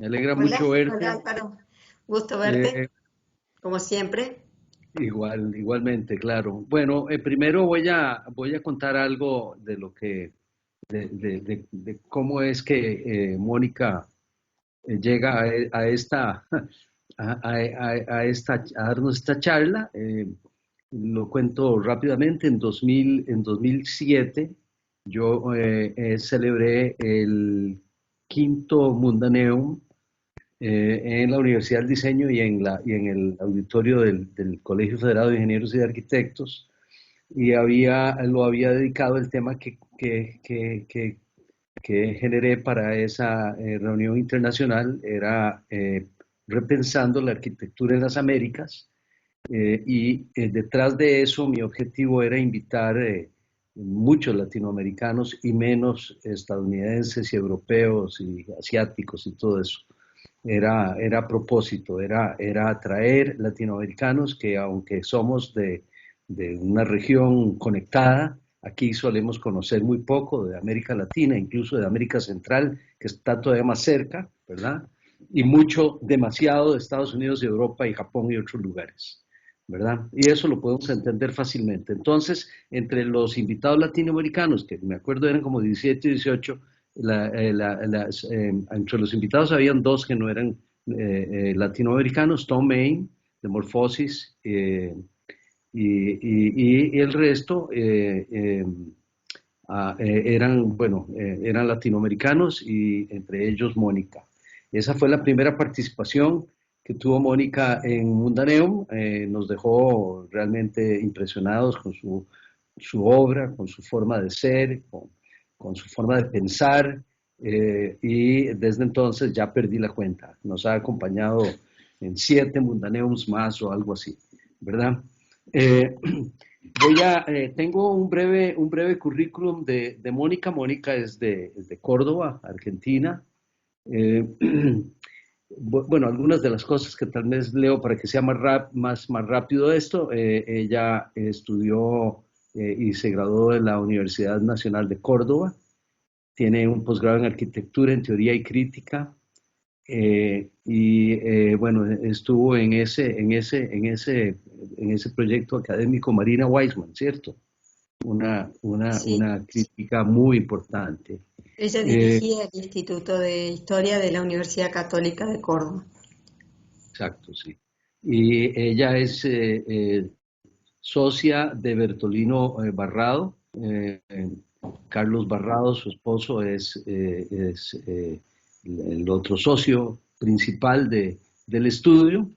Me alegra Hola, mucho hola verte. Álvaro, gusto verte, Eh, como siempre. igualmente, claro. Bueno, primero voy a contar algo de lo que, de cómo es que Mónica llega a esta, a darnos esta charla. Lo cuento rápidamente. En 2007 yo celebré el quinto Mundaneum en la Universidad del Diseño y en el auditorio del Colegio Federado de Ingenieros y de Arquitectos, y lo había dedicado el tema que generé para esa reunión internacional, era repensando la arquitectura en las Américas, detrás de eso mi objetivo era invitar muchos latinoamericanos y menos estadounidenses y europeos y asiáticos y todo eso. Era a propósito, era atraer latinoamericanos que aunque somos de una región conectada, aquí solemos conocer muy poco de América Latina, incluso de América Central, que está todavía más cerca, ¿verdad? Y mucho, demasiado de Estados Unidos, Europa y Japón y otros lugares, ¿verdad? Y eso lo podemos entender fácilmente. Entonces, entre los invitados latinoamericanos, que me acuerdo eran como 17 y 18, entre los invitados habían dos que no eran latinoamericanos: Tom Main, de Morphosis, y el resto eran latinoamericanos, y entre ellos Mónica. Esa fue la primera participación que tuvo Mónica en Mundaneum. Nos dejó realmente impresionados con su obra, con su forma de ser, con su forma de pensar, y desde entonces ya perdí la cuenta. Nos ha acompañado en 7 Mundaneums más o algo así, ¿verdad? Eh, Tengo un breve currículum de Mónica. Mónica es de Córdoba, Argentina. Eh, bueno, algunas de las cosas que tal vez leo para que sea más rápido esto. Ella estudió y se graduó en la Universidad Nacional de Córdoba. Tiene un posgrado en arquitectura, en teoría y crítica. Bueno, estuvo en ese proyecto académico Marina Weissman, ¿cierto? Sí, Una crítica muy importante. ella Eh, dirigía el Instituto de Historia de la Universidad Católica de Córdoba. exacto, sí. Y ella es socia de Bertolino Barrado. Carlos Barrado, su esposo, es el otro socio principal del estudio.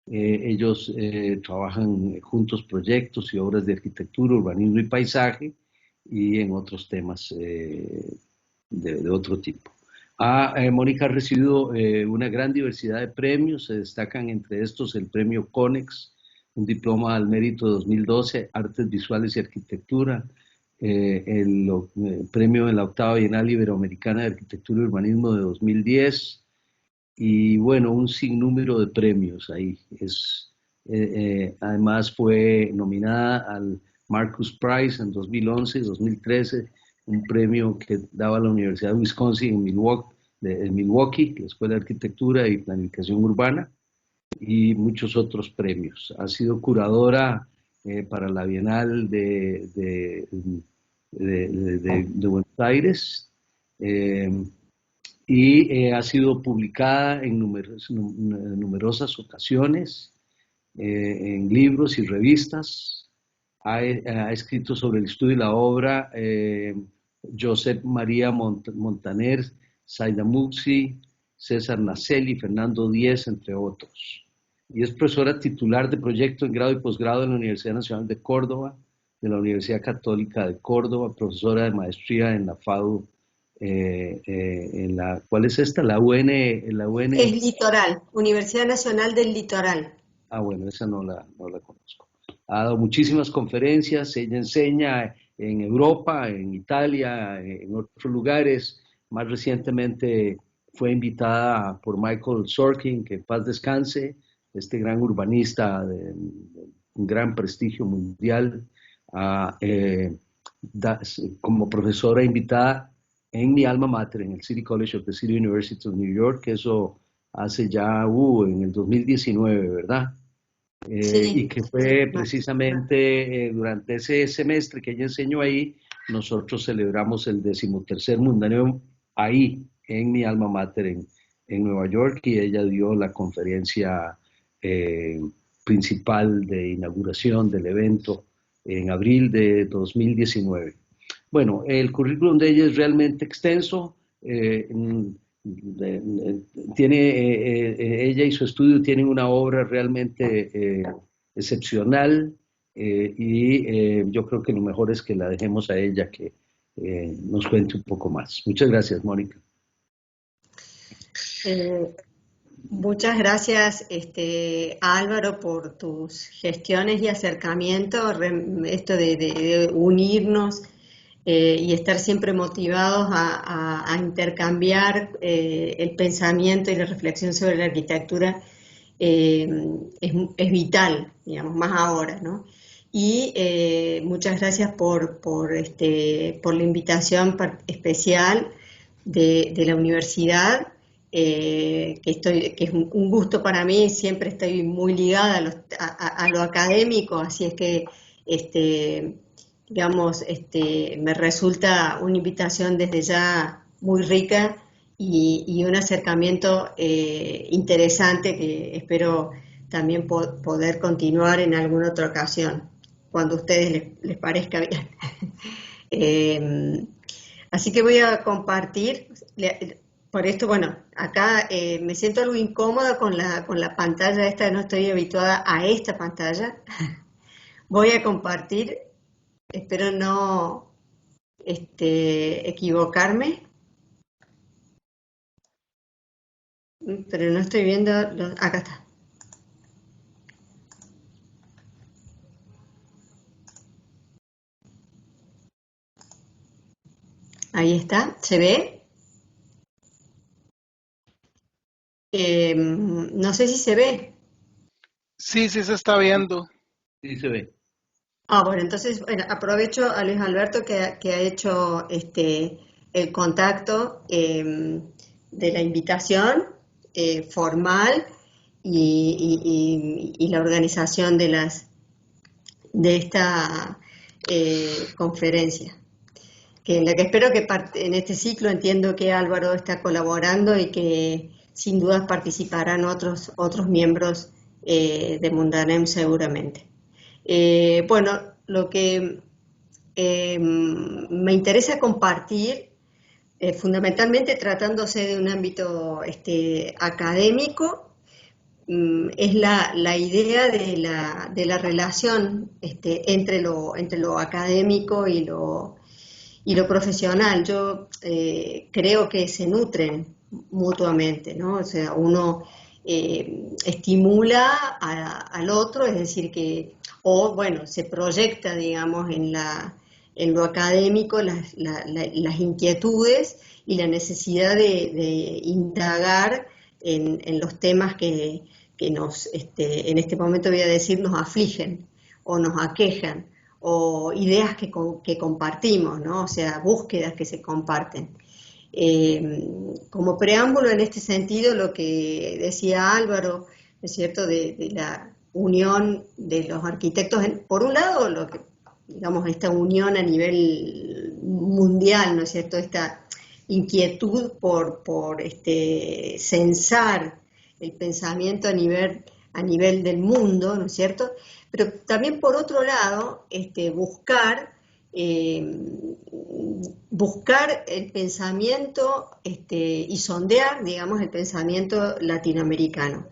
Ellos trabajan juntos proyectos y obras de arquitectura, urbanismo y paisaje, y en otros temas de otro tipo. Mónica ha recibido una gran diversidad de premios. Se destacan entre estos el premio CONEX, un diploma al mérito 2012, Artes Visuales y Arquitectura, el premio en la octava Bienal Iberoamericana de Arquitectura y Urbanismo de 2010, y bueno, un sinnúmero de premios ahí. Además fue nominada al Marcus Prize en 2011 y 2013, un premio que daba la Universidad de Wisconsin en Milwaukee, la Escuela de Arquitectura y Planificación Urbana, y muchos otros premios. Ha sido curadora para la Bienal de Buenos Aires, eh, y ha sido publicada en numerosas ocasiones, en libros y revistas. Ha escrito sobre el estudio y la obra Josep María Montaner, Zaida Muxi, César Nacelli, Fernando Díez, entre otros. Y es profesora titular de proyecto en grado y posgrado en la Universidad Nacional de Córdoba, de la Universidad Católica de Córdoba, profesora de maestría en la FADU, ¿cuál es esta? Es Litoral, Universidad Nacional del Litoral. Bueno, esa no la conozco. Ha dado muchísimas conferencias. Ella enseña en Europa, en Italia, en otros lugares. Más recientemente fue invitada por Michael Sorkin, que en paz descanse, este gran urbanista de un gran prestigio mundial, a, como profesora invitada en mi alma mater, en el City College of the City University of New York, eso hace ya, en el 2019, ¿verdad? Y Sí, que sí, fue precisamente durante ese semestre que ella enseñó ahí, nosotros celebramos el 13º Mundaneo ahí, en mi alma mater, en Nueva York, y ella dio la conferencia eh, principal de inauguración del evento en abril de 2019. Bueno, el currículum de ella es realmente extenso. Tiene, ella y su estudio tienen una obra realmente excepcional y yo creo que lo mejor es que la dejemos a ella que nos cuente un poco más. Muchas gracias, Mónica. eh, muchas gracias, Álvaro, por tus gestiones y acercamientos, esto de unirnos y estar siempre motivados a intercambiar el pensamiento y la reflexión sobre la arquitectura eh, es vital, digamos, más ahora, ¿no? Y muchas gracias por la invitación especial de la universidad, que es un gusto para mí, siempre estoy muy ligada a lo académico, así es que, digamos, me resulta una invitación desde ya muy rica y un acercamiento interesante que espero también poder continuar en alguna otra ocasión, cuando a ustedes les parezca bien. Eh, Así que voy a compartir, por esto, bueno, acá me siento algo incómoda con la pantalla esta, no estoy habituada a esta pantalla. Voy a compartir, espero no equivocarme, pero no estoy viendo, acá está. Ahí está, ¿se ve? No sé si se ve. Sí, sí se está viendo. Sí, se ve. Bueno, entonces, bueno, aprovecho a Luis Alberto que ha hecho el contacto de la invitación formal y la organización de esta conferencia, que en la que espero que en este ciclo entiendo que Álvaro está colaborando y que sin dudas participarán otros miembros de Mundanem seguramente. Bueno, lo que me interesa compartir, fundamentalmente tratándose de un ámbito académico, es la idea de la relación entre lo académico y lo profesional. Yo creo que se nutren mutuamente, ¿no? O sea, uno estimula al otro, es decir, o bueno, se proyecta, digamos, en lo académico las inquietudes y la necesidad de indagar en los temas que en este momento voy a decir, nos afligen o nos aquejan, o ideas que compartimos, ¿no? O sea, búsquedas que se comparten. Como preámbulo en este sentido, lo que decía Álvaro, ¿es cierto?, de la unión de los arquitectos, por un lado, digamos, esta unión a nivel mundial, ¿no es cierto?, esta inquietud por censar el pensamiento a nivel del mundo, ¿no es cierto?, pero también por otro lado, buscar el pensamiento y sondear, digamos, el pensamiento latinoamericano.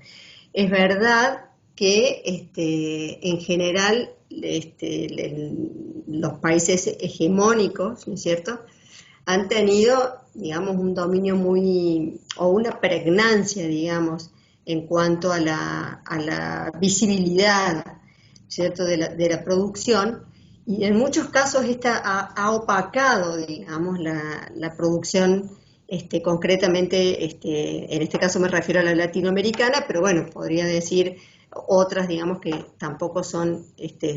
Es verdad que en general los países hegemónicos, ¿no es cierto?, han tenido, digamos, un dominio o una pregnancia, digamos, en cuanto a la visibilidad, ¿cierto?, de la producción, y en muchos casos esta ha opacado, digamos, la producción, concretamente, en este caso me refiero a la latinoamericana, pero bueno, podría decir otras, digamos, que tampoco son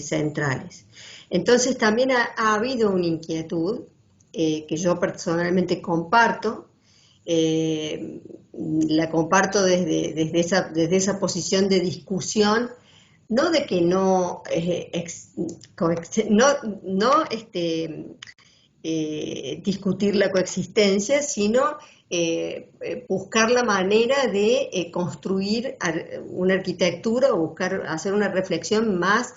centrales. Entonces también ha habido una inquietud que yo personalmente comparto. La comparto desde esa posición de discusión, no de que no, discutir la coexistencia, sino buscar la manera de construir una arquitectura o hacer una reflexión más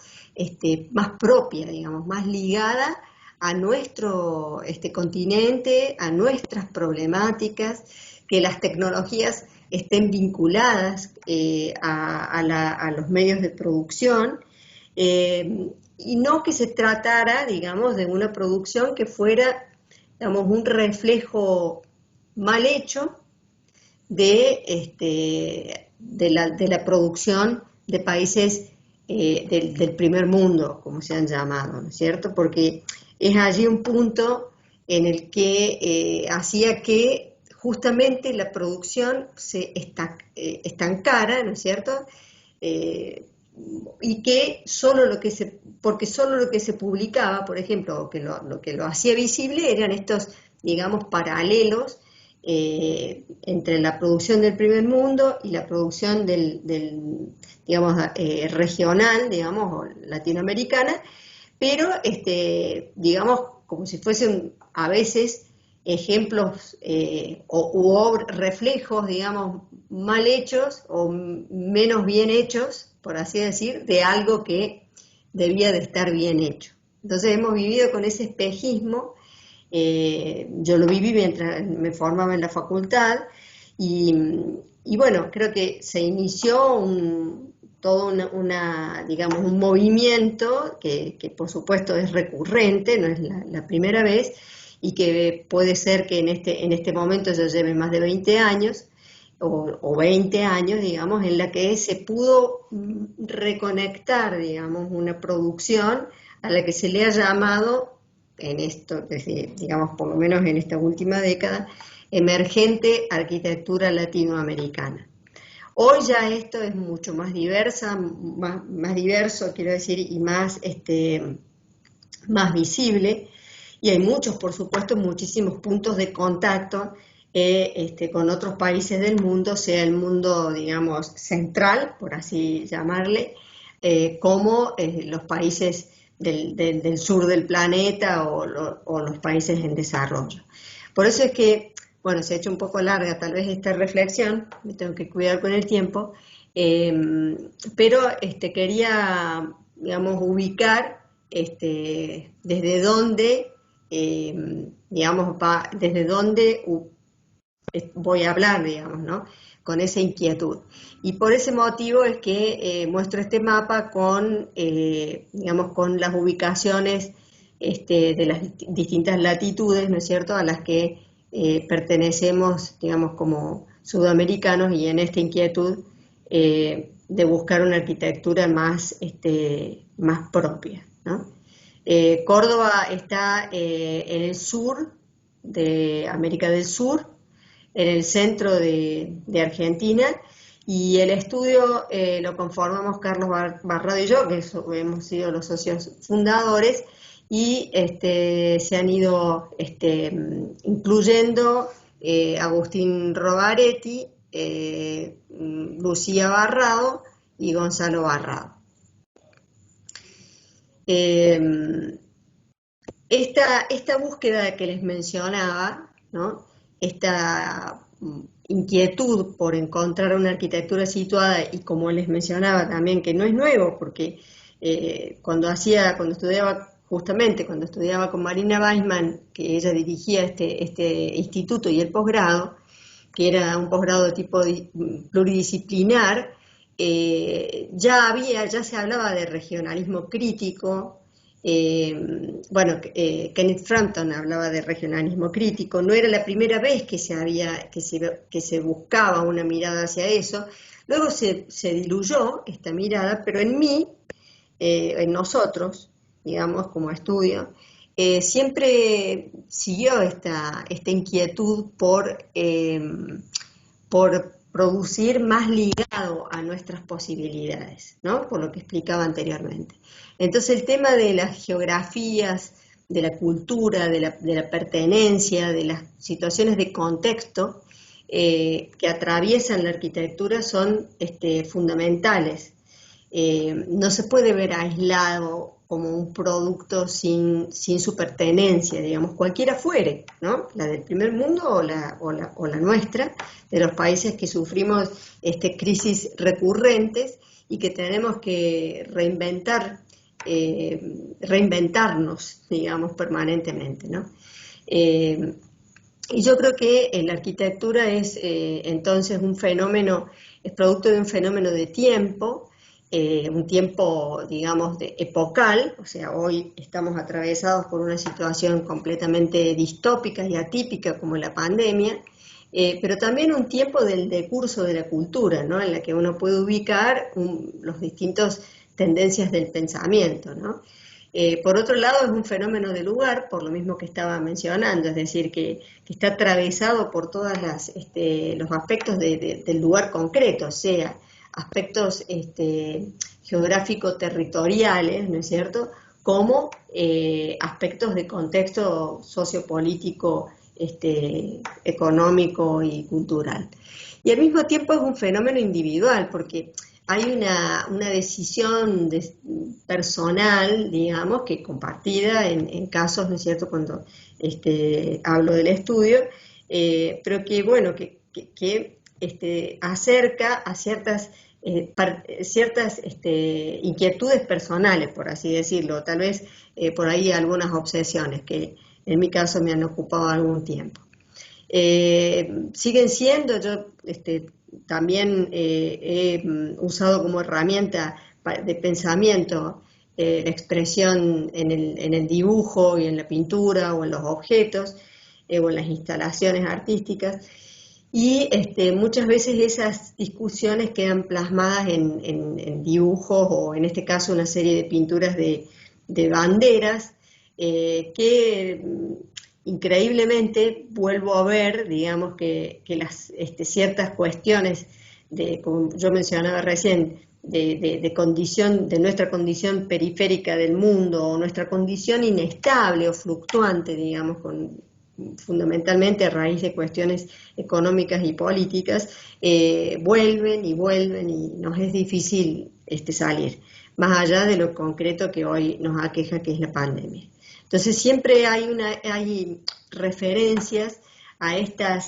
propia, digamos, más ligada a nuestro continente, a nuestras problemáticas, que las tecnologías estén vinculadas a los medios de producción, y no que se tratara, digamos, de una producción que fuera, digamos, un reflejo mal hecho de la producción de países del primer mundo, como se han llamado, ¿no es cierto? Porque es allí un punto en el que hacía que justamente la producción se estancara, ¿no es cierto? Y que porque solo lo que se publicaba, por ejemplo, lo que lo hacía visible eran estos, digamos, paralelos entre la producción del primer mundo y la producción digamos, regional, digamos, o latinoamericana, pero, digamos, como si fuesen a veces ejemplos o reflejos, digamos, mal hechos o menos bien hechos, por así decir, de algo que debía de estar bien hecho. Entonces hemos vivido con ese espejismo. Yo lo viví mientras me formaba en la facultad y bueno, creo que se inició todo digamos, un movimiento que por supuesto es recurrente, no es la primera vez, y que puede ser que en este momento ya lleve más de 20 años, o 20 años, digamos, en la que se pudo reconectar, digamos, una producción a la que se le ha llamado, digamos, por lo menos en esta última década, emergente arquitectura latinoamericana. Hoy ya esto es mucho más diverso, quiero decir, y más visible, y hay muchos, por supuesto, muchísimos puntos de contacto con otros países del mundo, sea el mundo, digamos, central, por así llamarle, como los países del sur del planeta o los países en desarrollo. Por eso es que, bueno, se ha hecho un poco larga tal vez esta reflexión, me tengo que cuidar con el tiempo, pero quería, digamos, ubicar desde dónde, digamos, desde dónde voy a hablar, digamos, ¿no? Con esa inquietud. Y por ese motivo es que muestro este mapa con, digamos, con las ubicaciones de las distintas latitudes, ¿no es cierto?, a las que pertenecemos, digamos, como sudamericanos, y en esta inquietud de buscar una arquitectura más propia, ¿no? Córdoba está en el sur de América del Sur, en el centro de Argentina, y el estudio lo conformamos Carlos Barrado y yo, que hemos sido los socios fundadores, y se han ido incluyendo Agustín Robaretti, Lucía Barrado y Gonzalo Barrado. Esta búsqueda que les mencionaba, ¿no?, esta inquietud por encontrar una arquitectura situada, y como les mencionaba también, que no es nuevo, porque cuando estudiaba con Marina Weissman, que ella dirigía este instituto y el posgrado, que era un posgrado de tipo pluridisciplinar, ya se hablaba de regionalismo crítico. Kenneth Frampton hablaba de regionalismo crítico. No era la primera vez que se buscaba una mirada hacia eso. Luego se diluyó esta mirada, pero en nosotros, digamos, como estudio, siempre siguió esta inquietud por producir más ligado a nuestras posibilidades, ¿no?, por lo que explicaba anteriormente. Entonces el tema de las geografías de la cultura, de la pertenencia, de las situaciones de contexto que atraviesan la arquitectura son fundamentales. No se puede ver aislado como un producto sin su pertenencia, digamos, cualquiera fuere, ¿no? La del primer mundo o la nuestra, de los países que sufrimos crisis recurrentes y que tenemos que reinventarnos, digamos, permanentemente, ¿no? Y yo creo que la arquitectura es entonces un fenómeno, es producto de un fenómeno de tiempo, un tiempo, digamos, epocal, o sea, hoy estamos atravesados por una situación completamente distópica y atípica como la pandemia, pero también un tiempo del decurso de la cultura, ¿no? En la que uno puede ubicar los distintos tendencias del pensamiento, ¿no? Por otro lado, es un fenómeno de lugar, por lo mismo que estaba mencionando, es decir, que está atravesado por todos los aspectos del lugar concreto, o sea, aspectos geográfico-territoriales, ¿no es cierto?, como aspectos de contexto sociopolítico, económico y cultural. Y al mismo tiempo es un fenómeno individual, porque hay una decisión personal, digamos, que compartida en casos, ¿no es cierto?, cuando hablo del estudio, pero que, bueno, que acerca a ciertas inquietudes personales, por así decirlo, tal vez por ahí algunas obsesiones que en mi caso me han ocupado algún tiempo. Siguen siendo, yo también he usado como herramienta de pensamiento la expresión en el dibujo y en la pintura o en los objetos o en las instalaciones artísticas, y muchas veces esas discusiones quedan plasmadas en dibujos o en este caso una serie de pinturas de banderas que increíblemente vuelvo a ver, digamos, que las ciertas cuestiones como yo mencionaba recién, de nuestra condición periférica del mundo o nuestra condición inestable o fluctuante, digamos, fundamentalmente a raíz de cuestiones económicas y políticas, vuelven y nos es difícil salir, más allá de lo concreto que hoy nos aqueja, que es la pandemia. Entonces siempre hay referencias a esta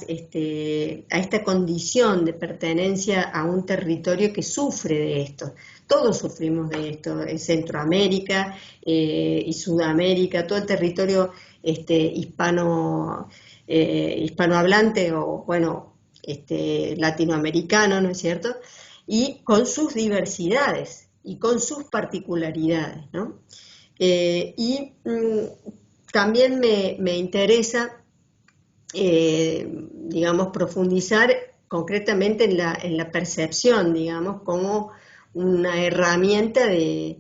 condición de pertenencia a un territorio que sufre de esto. Todos sufrimos de esto, en Centroamérica y Sudamérica, todo el territorio hispanohablante o, bueno, latinoamericano, ¿no es cierto? Y con sus diversidades y con sus particularidades, ¿no? También me interesa, digamos, profundizar concretamente en la percepción, digamos, como una herramienta de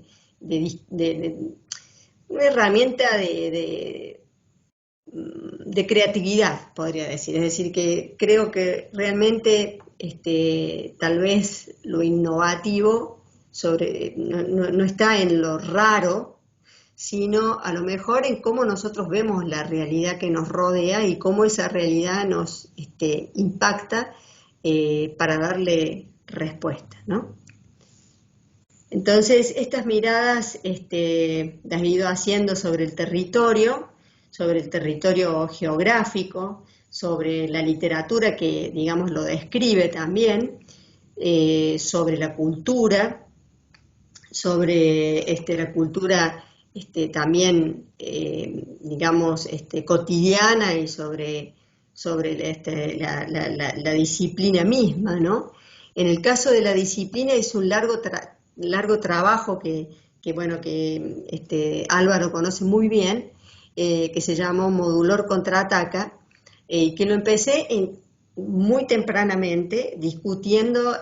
creatividad, podría decir. Es decir, que creo que realmente tal vez lo innovativo no está en lo raro, sino a lo mejor en cómo nosotros vemos la realidad que nos rodea y cómo esa realidad nos impacta para darle respuesta, ¿no? Entonces, estas miradas las he ido haciendo sobre el territorio geográfico, sobre la literatura que, digamos, lo describe también, sobre la cultura, sobre la cultura también, digamos, cotidiana y sobre la disciplina misma, ¿no? En el caso de la disciplina es un largo trabajo que Álvaro conoce muy bien, que se llamó Modulor Contraataca, que lo empecé muy tempranamente discutiendo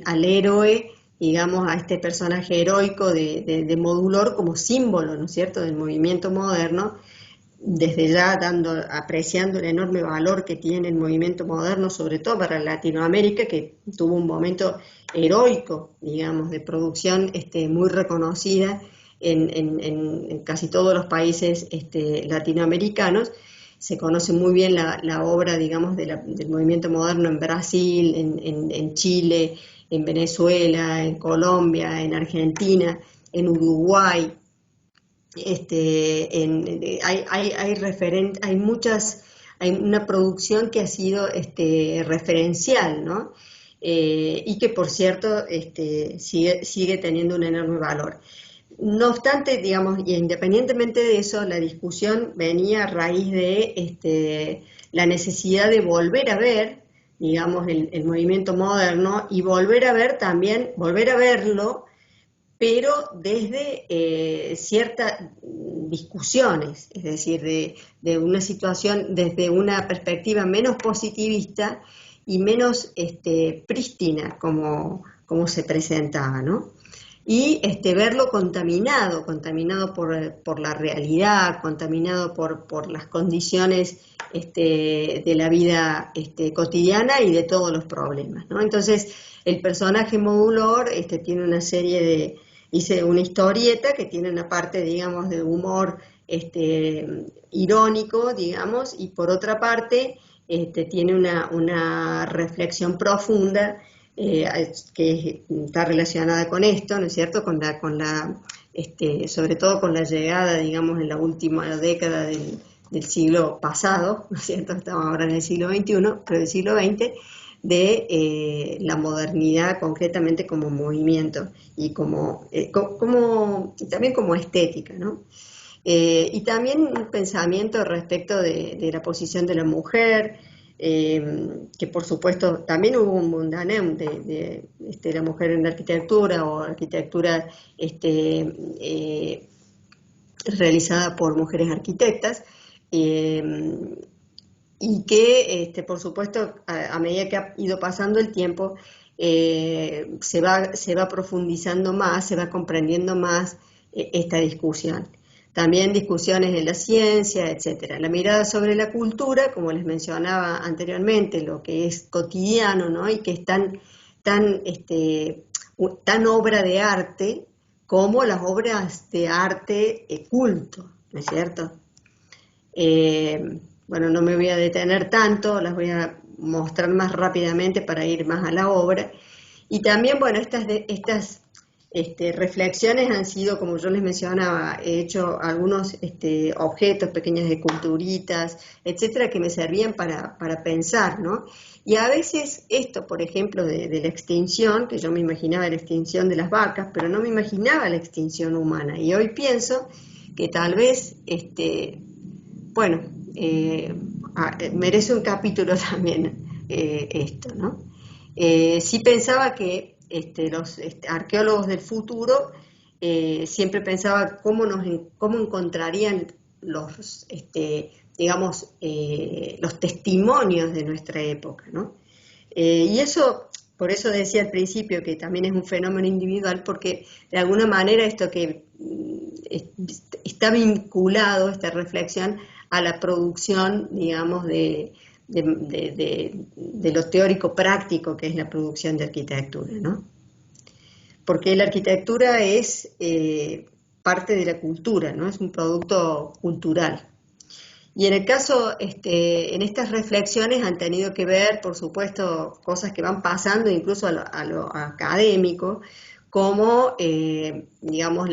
al héroe, digamos, a este personaje heroico de Modulor como símbolo, ¿no es cierto?, del movimiento moderno, desde ya apreciando el enorme valor que tiene el movimiento moderno, sobre todo para Latinoamérica, que tuvo un momento heroico, digamos, de producción muy reconocida en casi todos los países latinoamericanos. Se conoce muy bien la obra, digamos, del movimiento moderno en Brasil, en Chile, en Venezuela, en Colombia, en Argentina, en Uruguay. Hay una producción que ha sido referencial, ¿no? Y que, por cierto, sigue teniendo un enorme valor. No obstante, digamos, y independientemente de eso, la discusión venía a raíz de la necesidad de volver a ver, digamos, el movimiento moderno y volver a verlo, pero desde ciertas discusiones, es decir, de una situación, desde una perspectiva menos positivista y menos prístina como se presentaba, ¿no? Y verlo contaminado por la realidad, contaminado por las condiciones de la vida cotidiana y de todos los problemas, ¿no? Entonces, el personaje Modulor tiene una serie hice una historieta que tiene una parte, digamos, de humor irónico, digamos, y por otra parte tiene una reflexión profunda que está relacionada con esto, ¿no es cierto?, sobre todo con la llegada, digamos, en la última década del siglo pasado, ¿no es cierto?, estamos ahora en el siglo XXI, pero del siglo XX, de la modernidad concretamente como movimiento y también como estética, ¿no? Y también un pensamiento respecto de la posición de la mujer, que por supuesto también hubo un mundaneum de la mujer en la arquitectura o arquitectura realizada por mujeres arquitectas, y que por supuesto a medida que ha ido pasando el tiempo se va profundizando más, se va comprendiendo más esta discusión. También discusiones en la ciencia, etcétera. La mirada sobre la cultura, como les mencionaba anteriormente, lo que es cotidiano, ¿no? Y que es tan obra de arte como las obras de arte culto, ¿no es cierto? Bueno, no me voy a detener tanto, las voy a mostrar más rápidamente para ir más a la obra. Y también, bueno, estas reflexiones han sido, como yo les mencionaba, he hecho algunos objetos, pequeñas esculturitas, etcétera, que me servían para pensar, ¿no? Y a veces esto, por ejemplo, de la extinción, que yo me imaginaba la extinción de las vacas, pero no me imaginaba la extinción humana. Y hoy pienso que tal vez, merece un capítulo también esto, ¿no? Sí pensaba que los arqueólogos del futuro siempre pensaba cómo encontrarían los testimonios de nuestra época, ¿no? Y eso, por eso decía al principio que también es un fenómeno individual, porque de alguna manera esto que está vinculado, esta reflexión, a la producción, digamos, de lo teórico práctico que es la producción de arquitectura, ¿no? Porque la arquitectura es parte de la cultura, ¿no? Es un producto cultural. Y en el caso, en estas reflexiones han tenido que ver, por supuesto, cosas que van pasando incluso a lo académico, como, digamos,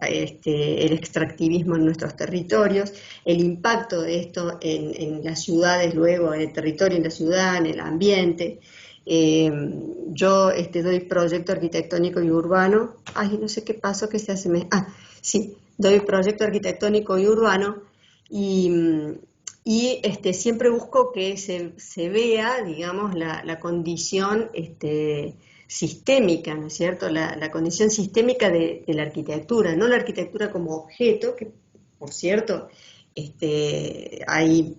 el extractivismo en nuestros territorios, el impacto de esto en las ciudades, luego en el territorio, en la ciudad, en el ambiente. Yo doy proyecto arquitectónico y urbano. Ay, no sé qué pasó, que se hace. Sí, doy proyecto arquitectónico y urbano y siempre busco que se vea, digamos, la condición sistémica, ¿no es cierto? La condición sistémica de la arquitectura, no la arquitectura como objeto, que por cierto hay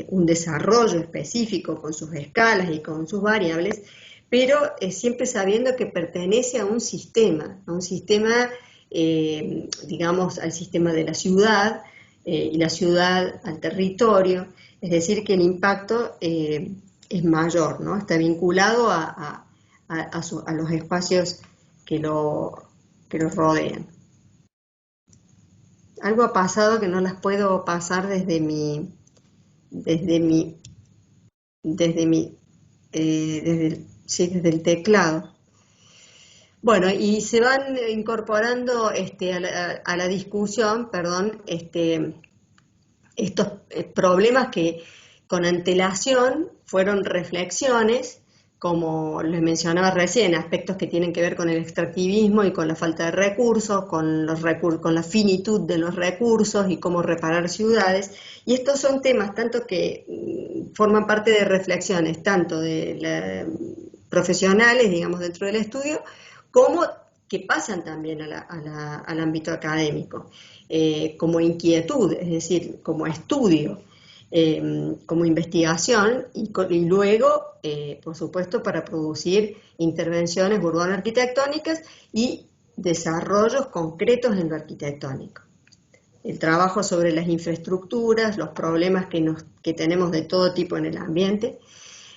un desarrollo específico con sus escalas y con sus variables, pero siempre sabiendo que pertenece a un sistema, digamos, al sistema de la ciudad y la ciudad al territorio, es decir, que el impacto es mayor, ¿no? Está vinculado a los espacios que lo los rodean. Algo ha pasado que no las puedo pasar desde el teclado. Bueno, y se van incorporando a la discusión, estos problemas que con antelación fueron reflexiones, como les mencionaba recién, aspectos que tienen que ver con el extractivismo y con la falta de recursos, con la finitud de los recursos y cómo reparar ciudades. Y estos son temas tanto que forman parte de reflexiones, tanto profesionales, digamos, dentro del estudio, como que pasan también al ámbito académico, como inquietud, es decir, como estudio. Como investigación y luego, por supuesto, para producir intervenciones urbano-arquitectónicas y desarrollos concretos en lo arquitectónico. El trabajo sobre las infraestructuras, los problemas que tenemos de todo tipo en el ambiente,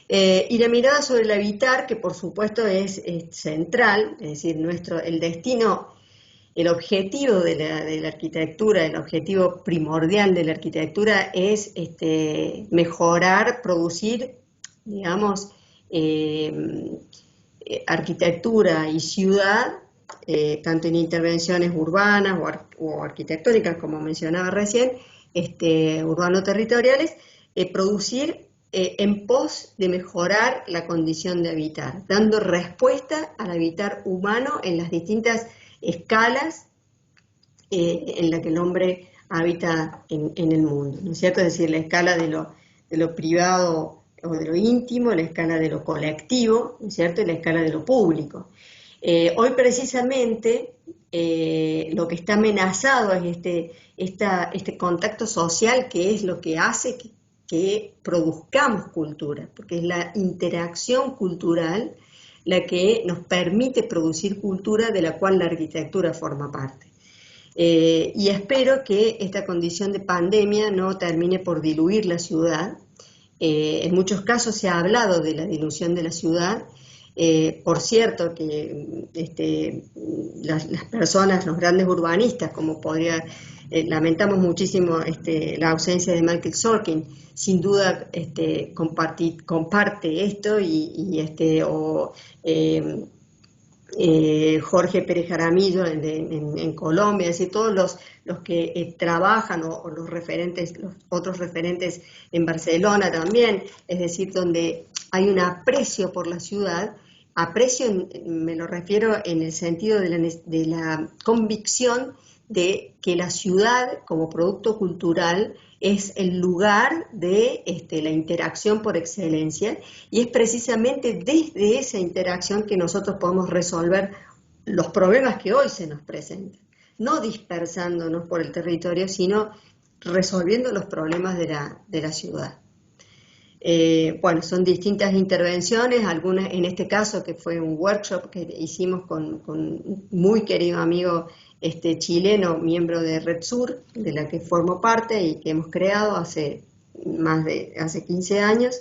y la mirada sobre el habitar, que por supuesto es central, es decir, el destino. El objetivo de la arquitectura, el objetivo primordial de la arquitectura es mejorar, producir, digamos, arquitectura y ciudad, tanto en intervenciones urbanas o arquitectónicas, como mencionaba recién, urbano-territoriales, producir en pos de mejorar la condición de habitar, dando respuesta al habitar humano en las distintas escalas en la que el hombre habita en el mundo, ¿no es cierto? Es decir, la escala de lo privado o de lo íntimo, la escala de lo colectivo, ¿no es cierto? Y la escala de lo público. Hoy precisamente lo que está amenazado es este contacto social, que es lo que hace que produzcamos cultura, porque es la interacción cultural la que nos permite producir cultura, de la cual la arquitectura forma parte. Y espero que esta condición de pandemia no termine por diluir la ciudad. En muchos casos se ha hablado de la dilución de la ciudad. Por cierto que las personas, los grandes urbanistas, como lamentamos muchísimo la ausencia de Michael Sorkin, sin duda comparte esto, Jorge Pérez Jaramillo en Colombia, es decir, todos los que trabajan o los otros referentes en Barcelona también, es decir, donde hay un aprecio por la ciudad. Aprecio, me lo refiero en el sentido de la convicción de que la ciudad como producto cultural es el lugar de la interacción por excelencia, y es precisamente desde esa interacción que nosotros podemos resolver los problemas que hoy se nos presentan, no dispersándonos por el territorio, sino resolviendo los problemas de la ciudad. Bueno, son distintas intervenciones, algunas en este caso que fue un workshop que hicimos con un muy querido amigo chileno, miembro de Red Sur, de la que formo parte y que hemos creado hace 15 años,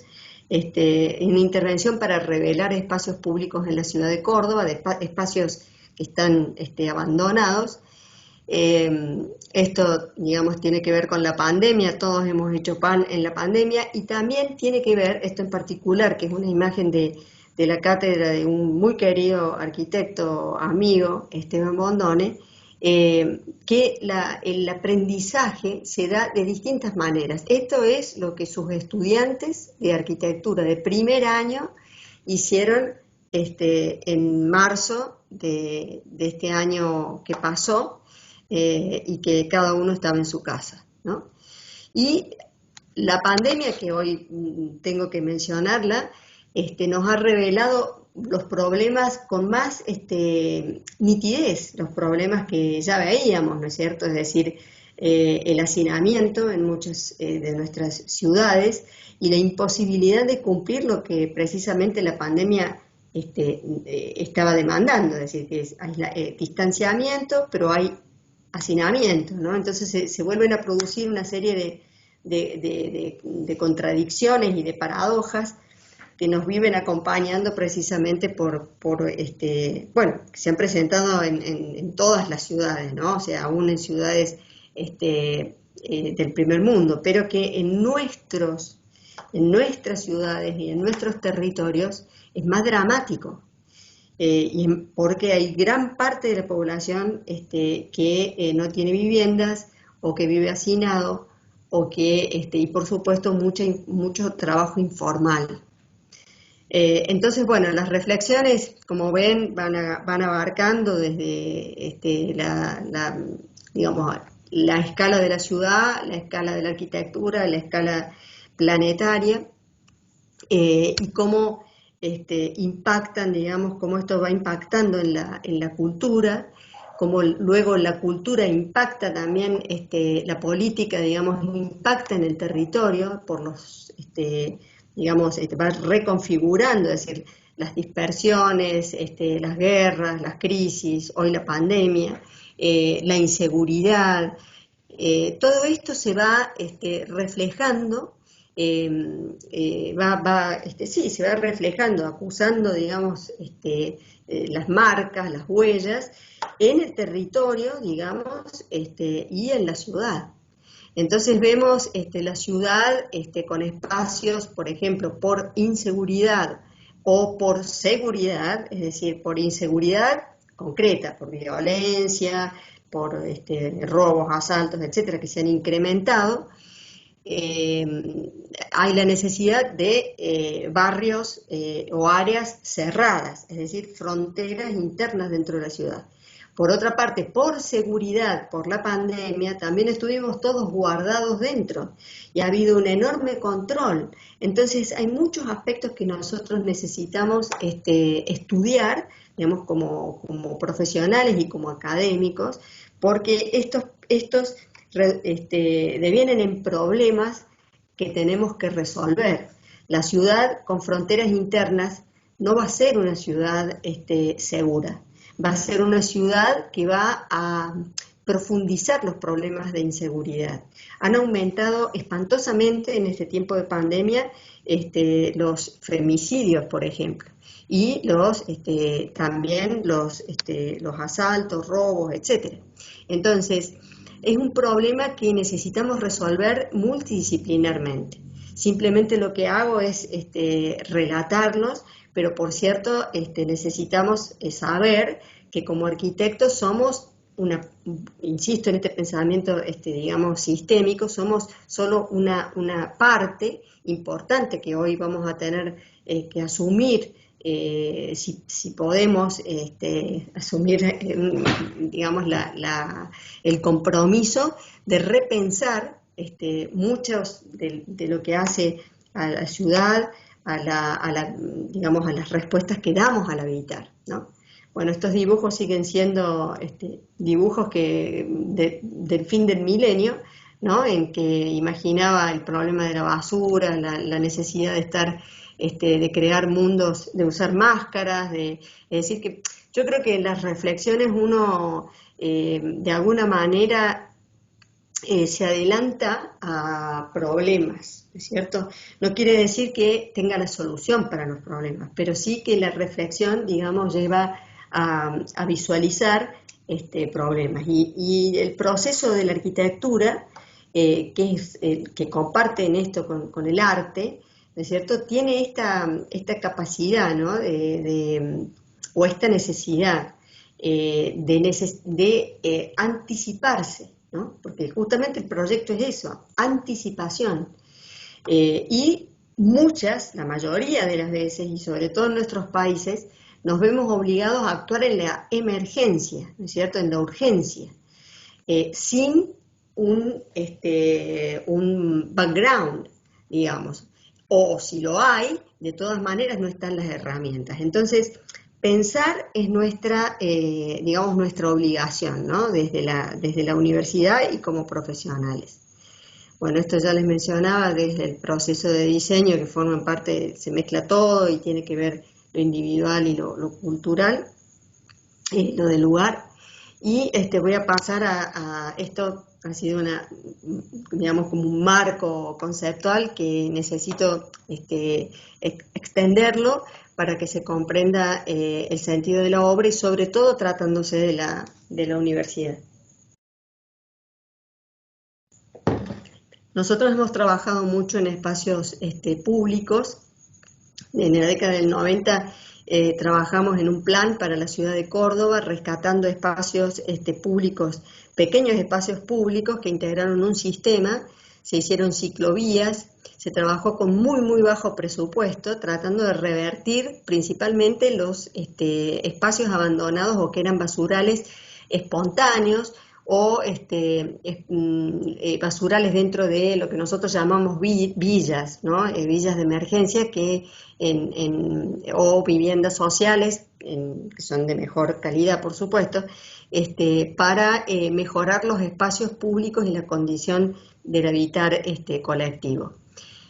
una intervención para revelar espacios públicos en la ciudad de Córdoba, espacios que están abandonados. Esto, digamos, tiene que ver con la pandemia, todos hemos hecho pan en la pandemia, y también tiene que ver, esto en particular, que es una imagen de la cátedra de un muy querido arquitecto amigo, Esteban Bondone, que el aprendizaje se da de distintas maneras. Esto es lo que sus estudiantes de arquitectura de primer año hicieron en marzo de este año que pasó, y que cada uno estaba en su casa, ¿no? Y la pandemia, que hoy tengo que mencionarla, nos ha revelado los problemas con más nitidez, los problemas que ya veíamos, ¿no es cierto? Es decir, el hacinamiento en muchas de nuestras ciudades y la imposibilidad de cumplir lo que precisamente la pandemia estaba demandando, es decir, que es distanciamiento, pero hay hacinamiento, ¿no? Entonces se vuelven a producir una serie de contradicciones y de paradojas, que nos viven acompañando precisamente bueno, que se han presentado en todas las ciudades, ¿no? O sea, aún en ciudades del primer mundo, pero que en nuestras ciudades y en nuestros territorios es más dramático. Porque hay gran parte de la población que no tiene viviendas o que vive hacinado y por supuesto mucho trabajo informal. Entonces, bueno, las reflexiones, como ven, van abarcando desde digamos, la escala de la ciudad, la escala de la arquitectura, la escala planetaria, y cómo impactan, digamos, cómo esto va impactando en la cultura, cómo luego la cultura impacta también, la política, digamos, impacta en el territorio por los, digamos, va reconfigurando, es decir, las dispersiones, las guerras, las crisis, hoy la pandemia, la inseguridad, todo esto se va reflejando. Se va reflejando, acusando, digamos, las marcas, las huellas en el territorio, digamos, y en la ciudad. Entonces vemos la ciudad con espacios, por ejemplo, por inseguridad o por seguridad, es decir, por inseguridad concreta, por violencia, por robos, asaltos, etcétera, que se han incrementado. Hay la necesidad de barrios o áreas cerradas, es decir, fronteras internas dentro de la ciudad. Por otra parte, por seguridad, por la pandemia, también estuvimos todos guardados dentro y ha habido un enorme control. Entonces, hay muchos aspectos que nosotros necesitamos estudiar, digamos, como profesionales y como académicos, porque estos devienen en problemas que tenemos que resolver. La ciudad con fronteras internas no va a ser una ciudad segura, va a ser una ciudad que va a profundizar los problemas de inseguridad. Han aumentado espantosamente en este tiempo de pandemia los femicidios, por ejemplo, y también los asaltos, robos, etcétera. Entonces, es un problema que necesitamos resolver multidisciplinarmente. Simplemente lo que hago es relatarlos, pero por cierto necesitamos saber que como arquitectos somos insisto en este pensamiento digamos sistémico, somos solo una parte importante que hoy vamos a tener que asumir. Si podemos asumir, digamos, el compromiso de repensar muchos de lo que hace a la ciudad, digamos, a las respuestas que damos al habitar, ¿no? Bueno, estos dibujos siguen siendo dibujos del fin del milenio, ¿no? En que imaginaba el problema de la basura, la necesidad de estar de crear mundos, de usar máscaras, es decir, que yo creo que en las reflexiones uno de alguna manera se adelanta a problemas, ¿no es cierto? No quiere decir que tenga la solución para los problemas, pero sí que la reflexión, digamos, lleva a visualizar problemas. Y el proceso de la arquitectura, que comparte en esto con el arte, ¿no es cierto?, tiene esta capacidad, ¿no?, o esta necesidad de anticiparse, ¿no? Porque justamente el proyecto es eso, anticipación. Y la mayoría de las veces, y sobre todo en nuestros países, nos vemos obligados a actuar en la emergencia, ¿no es cierto?, en la urgencia, sin un background, digamos. O si lo hay, de todas maneras no están las herramientas. Entonces, pensar es digamos, nuestra obligación, ¿no? Desde la universidad y como profesionales. Bueno, esto ya les mencionaba desde el proceso de diseño, que forman parte, se mezcla todo y tiene que ver lo individual y lo cultural, lo del lugar. Y voy a pasar a esto ha sido digamos, como un marco conceptual que necesito extenderlo para que se comprenda el sentido de la obra y sobre todo tratándose de la universidad. Nosotros hemos trabajado mucho en espacios públicos. En la década del 90 trabajamos en un plan para la ciudad de Córdoba, rescatando espacios públicos, pequeños espacios públicos que integraron un sistema, se hicieron ciclovías, se trabajó con muy bajo presupuesto, tratando de revertir principalmente los espacios abandonados o que eran basurales espontáneos, o basurales dentro de lo que nosotros llamamos villas, ¿no? Villas de emergencia o viviendas sociales, que son de mejor calidad, por supuesto, para mejorar los espacios públicos y la condición del habitar colectivo.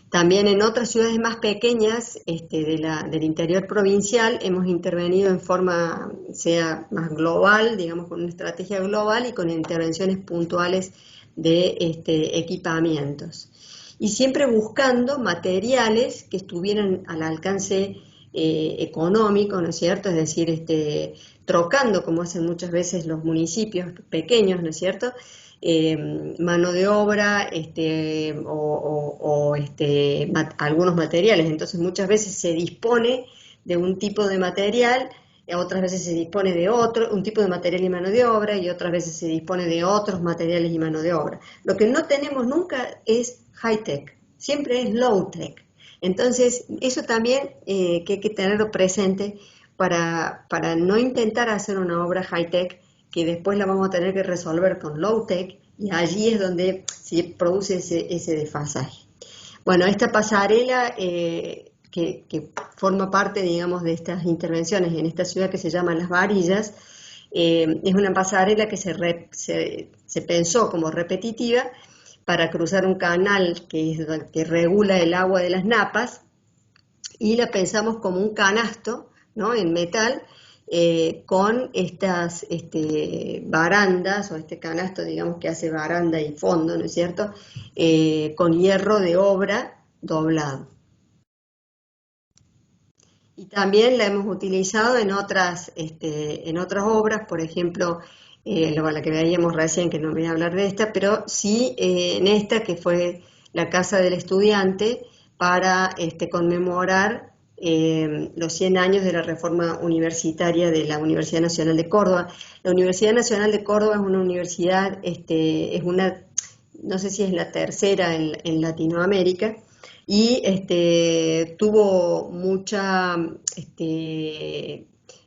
También en otras ciudades más pequeñas del interior provincial hemos intervenido en forma, sea más global, digamos con una estrategia global y con intervenciones puntuales de equipamientos. Y siempre buscando materiales que estuvieran al alcance económico, ¿no es cierto? Es decir, trocando, como hacen muchas veces los municipios pequeños, ¿no es cierto?, mano de obra algunos materiales. Entonces muchas veces se dispone de un tipo de material, otras veces se dispone de un tipo de material y mano de obra, y otras veces se dispone de otros materiales y mano de obra. Lo que no tenemos nunca es high-tech, siempre es low-tech. Entonces eso también que hay que tenerlo presente para no intentar hacer una obra high-tech que después la vamos a tener que resolver con low-tech, y allí es donde se produce ese desfasaje. Bueno, esta pasarela que forma parte, digamos, de estas intervenciones en esta ciudad que se llama Las Varillas, es una pasarela que se pensó como repetitiva para cruzar un canal que regula el agua de las napas, y la pensamos como un canasto, ¿no?, en metal, con estas barandas, o canasto, digamos, que hace baranda y fondo, ¿no es cierto?, con hierro de obra doblado. Y también la hemos utilizado en otras obras, por ejemplo, la que veíamos recién, que no voy a hablar de esta, pero sí en esta que fue la Casa del Estudiante, para conmemorar los 100 años de la reforma universitaria de la Universidad Nacional de Córdoba. La Universidad Nacional de Córdoba es una universidad, no sé si es la tercera en Latinoamérica, y tuvo mucha,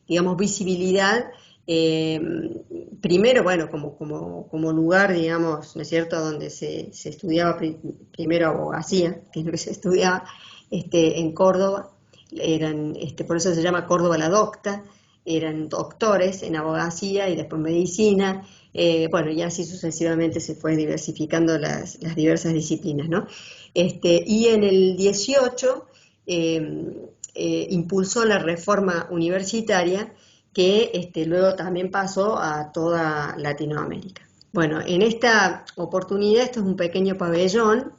digamos, visibilidad, primero, bueno, como lugar, digamos, ¿no es cierto?, donde se estudiaba primero abogacía, que es lo que se estudiaba en Córdoba. Por eso se llama Córdoba la Docta, eran doctores en abogacía y después medicina, bueno, y así sucesivamente se fue diversificando las diversas disciplinas, ¿no? Y en el 18 impulsó la reforma universitaria, que luego también pasó a toda Latinoamérica. Bueno, en esta oportunidad, esto es un pequeño pabellón,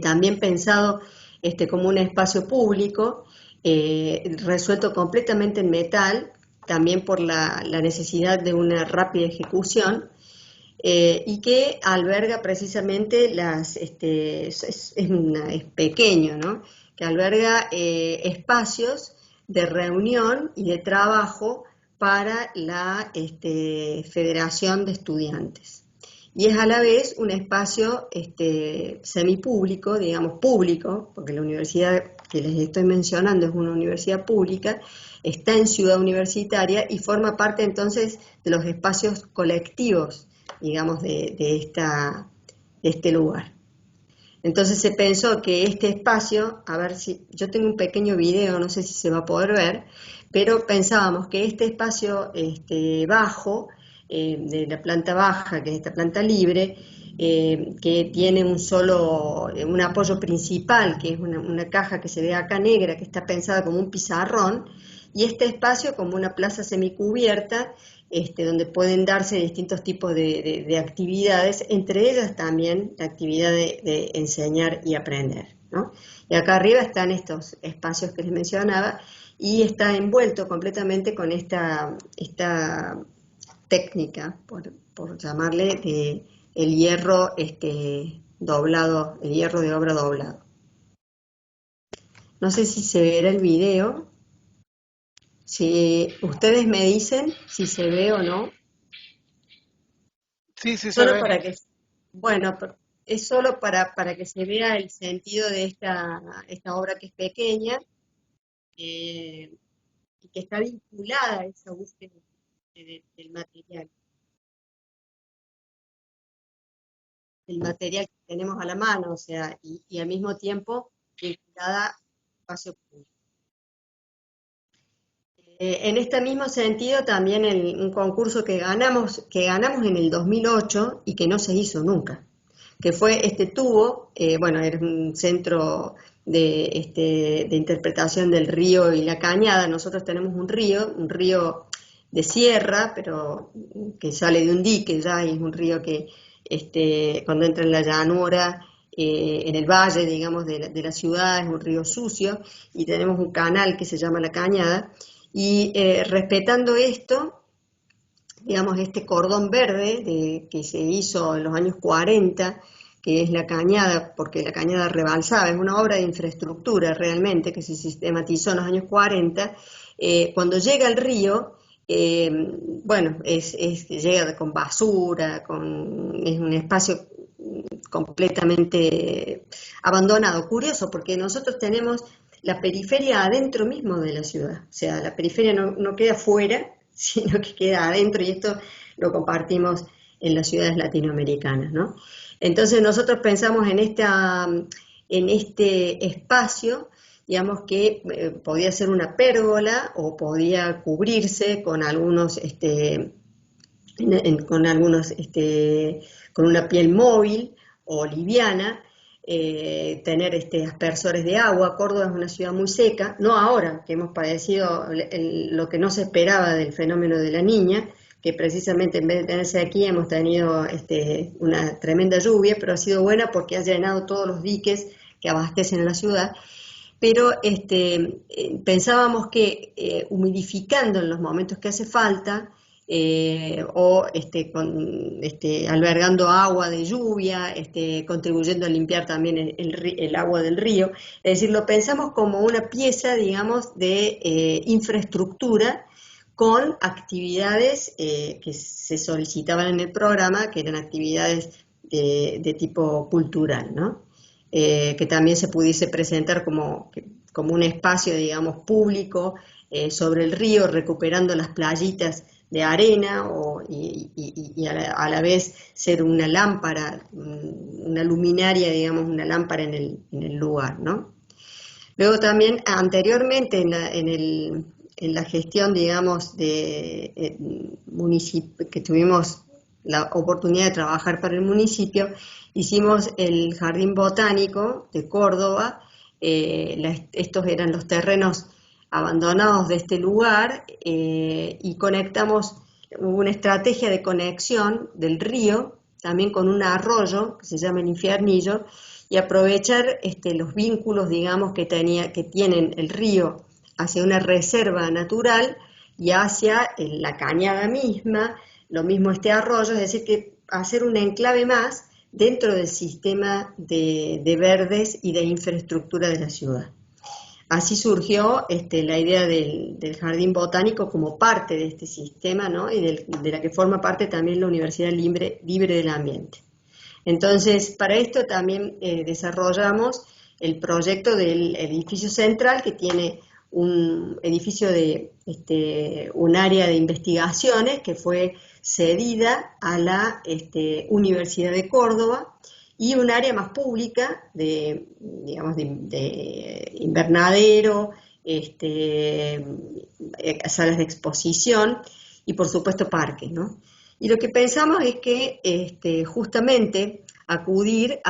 también pensado como un espacio público, resuelto completamente en metal, también por la necesidad de una rápida ejecución, y que alberga precisamente es pequeño, ¿no?, que alberga espacios de reunión y de trabajo para la Federación de Estudiantes. Y es a la vez un espacio semipúblico, digamos público, porque la universidad que les estoy mencionando es una universidad pública, está en Ciudad Universitaria y forma parte entonces de los espacios colectivos, digamos, de este lugar. Entonces se pensó que este espacio, a ver si, yo tengo un pequeño video, no sé si se va a poder ver, pero pensábamos que este espacio bajo, de la planta baja, que es esta planta libre, que tiene un apoyo principal, que es una caja que se ve acá negra, que está pensada como un pizarrón, y este espacio como una plaza semicubierta, donde pueden darse distintos tipos de actividades, entre ellas también la actividad de enseñar y aprender, ¿no? Y acá arriba están estos espacios que les mencionaba, y está envuelto completamente con esta técnica, por llamarle, de el hierro doblado, el hierro de obra doblado. No sé si se verá el video. Si ustedes me dicen si se ve o no. Sí, sí se Solo ve. para que, bueno, es solo para que se vea el sentido de esta obra, que es pequeña, y que está vinculada a esa búsqueda del material que tenemos a la mano, o sea, y al mismo tiempo vinculada al espacio público. En este mismo sentido, también un concurso que ganamos en el 2008 y que no se hizo nunca, que fue este tubo, bueno, era un centro de interpretación del río y la cañada. Nosotros tenemos un río de sierra, pero que sale de un dique ya, y es un río que cuando entra en la llanura, en el valle, digamos, de la ciudad, es un río sucio, y tenemos un canal que se llama la Cañada, y respetando esto, digamos, este cordón verde que se hizo en los años 40, que es la cañada, porque la cañada rebalsaba, es una obra de infraestructura realmente, que se sistematizó en los años 40, cuando llega al río, bueno, llega con basura, es un espacio completamente abandonado. Curioso, porque nosotros tenemos la periferia adentro mismo de la ciudad, o sea, la periferia no queda fuera, sino que queda adentro, y esto lo compartimos en las ciudades latinoamericanas, ¿no? Entonces nosotros pensamos en este espacio, digamos, que podía ser una pérgola o podía cubrirse con con una piel móvil o liviana, tener aspersores de agua. Córdoba es una ciudad muy seca, no ahora, que hemos padecido lo que no se esperaba del fenómeno de la Niña, que precisamente en vez de tenerse aquí hemos tenido una tremenda lluvia, pero ha sido buena porque ha llenado todos los diques que abastecen a la ciudad. Pero pensábamos que humidificando en los momentos que hace falta, albergando agua de lluvia, contribuyendo a limpiar también el agua del río. Es decir, lo pensamos como una pieza, digamos, de infraestructura con actividades que se solicitaban en el programa, que eran actividades de tipo cultural, ¿no? Que también se pudiese presentar como un espacio, digamos, público sobre el río, recuperando las playitas de arena, y a la vez ser una lámpara, una luminaria, digamos, una lámpara en el lugar, ¿no? Luego también, anteriormente, en la gestión, digamos, que tuvimos la oportunidad de trabajar para el municipio, hicimos el Jardín Botánico de Córdoba. Estos eran los terrenos abandonados de este lugar, y hubo una estrategia de conexión del río, también con un arroyo que se llama el Infiernillo, y aprovechar los vínculos, digamos, que tienen el río hacia una reserva natural y hacia la cañada misma, lo mismo este arroyo, es decir, que hacer un enclave más dentro del sistema de verdes y de infraestructura de la ciudad. Así surgió la idea del Jardín Botánico como parte de este sistema, ¿no? Y de la que forma parte también la Universidad Libre del Ambiente. Entonces, para esto también desarrollamos el proyecto del edificio central, que tiene un edificio un área de investigaciones que fue cedida a la Universidad de Córdoba, y un área más pública de invernadero, salas de exposición y por supuesto parques, ¿no? Y lo que pensamos es que justamente acudir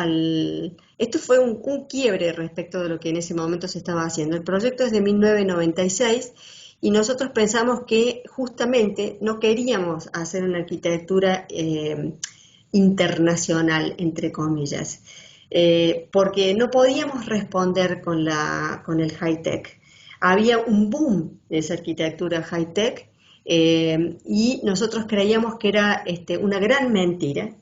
esto fue un quiebre respecto de lo que en ese momento se estaba haciendo. El proyecto es de 1996 y nosotros pensamos que justamente no queríamos hacer una arquitectura internacional, entre comillas, porque no podíamos responder con el high-tech. Había un boom de esa arquitectura high-tech y nosotros creíamos que era una gran mentira.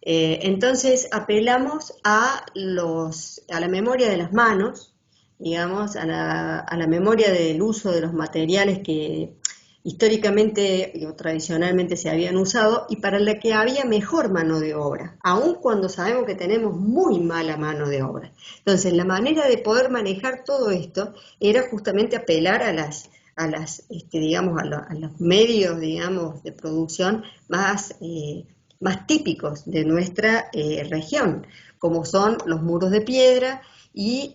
Entonces apelamos a la memoria de las manos, digamos, a la memoria del uso de los materiales que históricamente o tradicionalmente se habían usado y para la que había mejor mano de obra, aun cuando sabemos que tenemos muy mala mano de obra. Entonces, la manera de poder manejar todo esto era justamente apelar a los medios, digamos, de producción más típicos de nuestra región, como son los muros de piedra y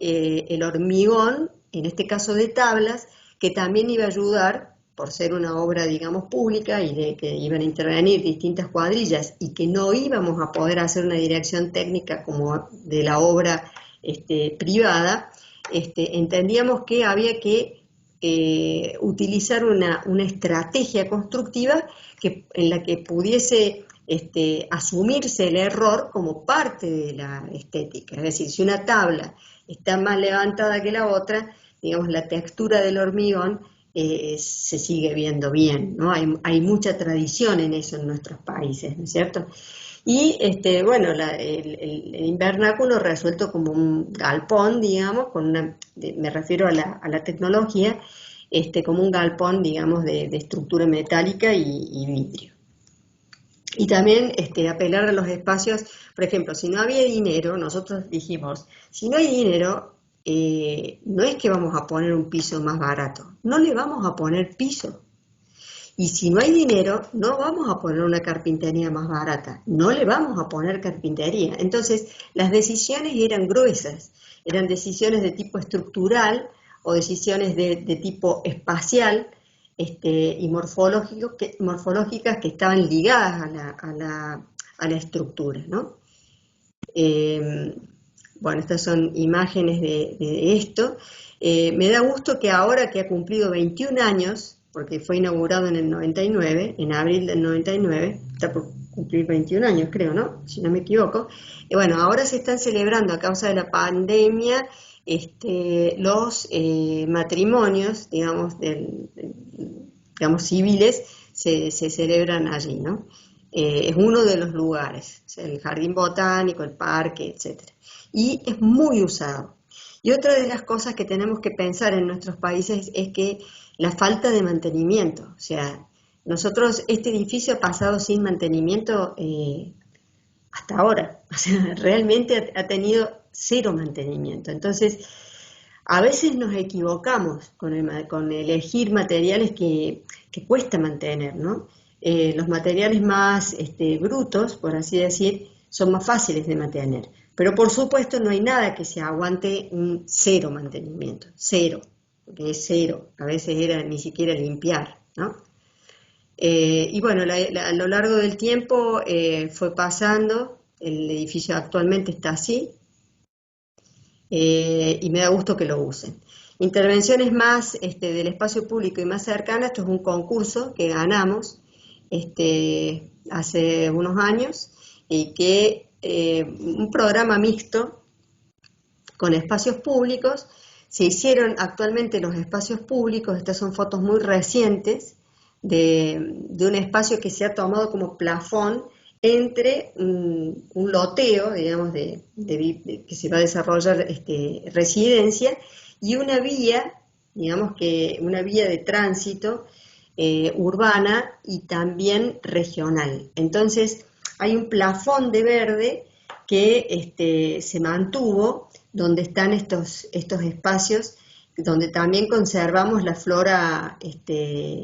el hormigón, en este caso de tablas, que también iba a ayudar, por ser una obra, digamos, pública y de que iban a intervenir distintas cuadrillas y que no íbamos a poder hacer una dirección técnica como de la obra privada, entendíamos que había que utilizar una estrategia constructiva en la que pudiese asumirse el error como parte de la estética. Es decir, si una tabla está más levantada que la otra, digamos, la textura del hormigón se sigue viendo bien, ¿no? Hay mucha tradición en eso en nuestros países, ¿no es cierto? Y bueno, el invernáculo resuelto como un galpón, digamos, me refiero a la tecnología, como un galpón, digamos, de estructura metálica y vidrio. Y también apelar a los espacios, por ejemplo, si no había dinero, nosotros dijimos, si no hay dinero, no es que vamos a poner un piso más barato, no le vamos a poner piso. Y si no hay dinero, no vamos a poner una carpintería más barata, no le vamos a poner carpintería. Entonces, las decisiones eran gruesas, eran decisiones de tipo estructural o decisiones de tipo espacial y morfológicas que estaban ligadas a la estructura, ¿no? Bueno, estas son imágenes de esto. Me da gusto que ahora que ha cumplido 21 años, porque fue inaugurado en el 99, en abril del 99, está por cumplir 21 años creo, ¿no? Si no me equivoco. Bueno, ahora se están celebrando a causa de la pandemia los matrimonios, digamos, digamos, civiles, se celebran allí, ¿no? Es uno de los lugares, o sea, el jardín botánico, el parque, etcétera. Y es muy usado. Y otra de las cosas que tenemos que pensar en nuestros países es que la falta de mantenimiento, o sea, nosotros, este edificio ha pasado sin mantenimiento hasta ahora, o sea, realmente ha tenido cero mantenimiento. Entonces, a veces nos equivocamos con elegir materiales que cuesta mantener, ¿no? Los materiales más brutos, por así decir, son más fáciles de mantener. Pero por supuesto no hay nada que se aguante un cero mantenimiento, cero, porque es cero, a veces era ni siquiera limpiar, ¿no? Y bueno, a lo largo del tiempo fue pasando, el edificio actualmente está así, y me da gusto que lo usen. Intervenciones más del espacio público y más cercanas, esto es un concurso que ganamos hace unos años, y que un programa mixto con espacios públicos. Se hicieron actualmente los espacios públicos, estas son fotos muy recientes de un espacio que se ha tomado como plafón entre un loteo, digamos, que se va a desarrollar residencia, y una vía, digamos que una vía de tránsito urbana y también regional. Entonces, hay un plafón de verde que se mantuvo, donde están estos espacios, donde también conservamos la flora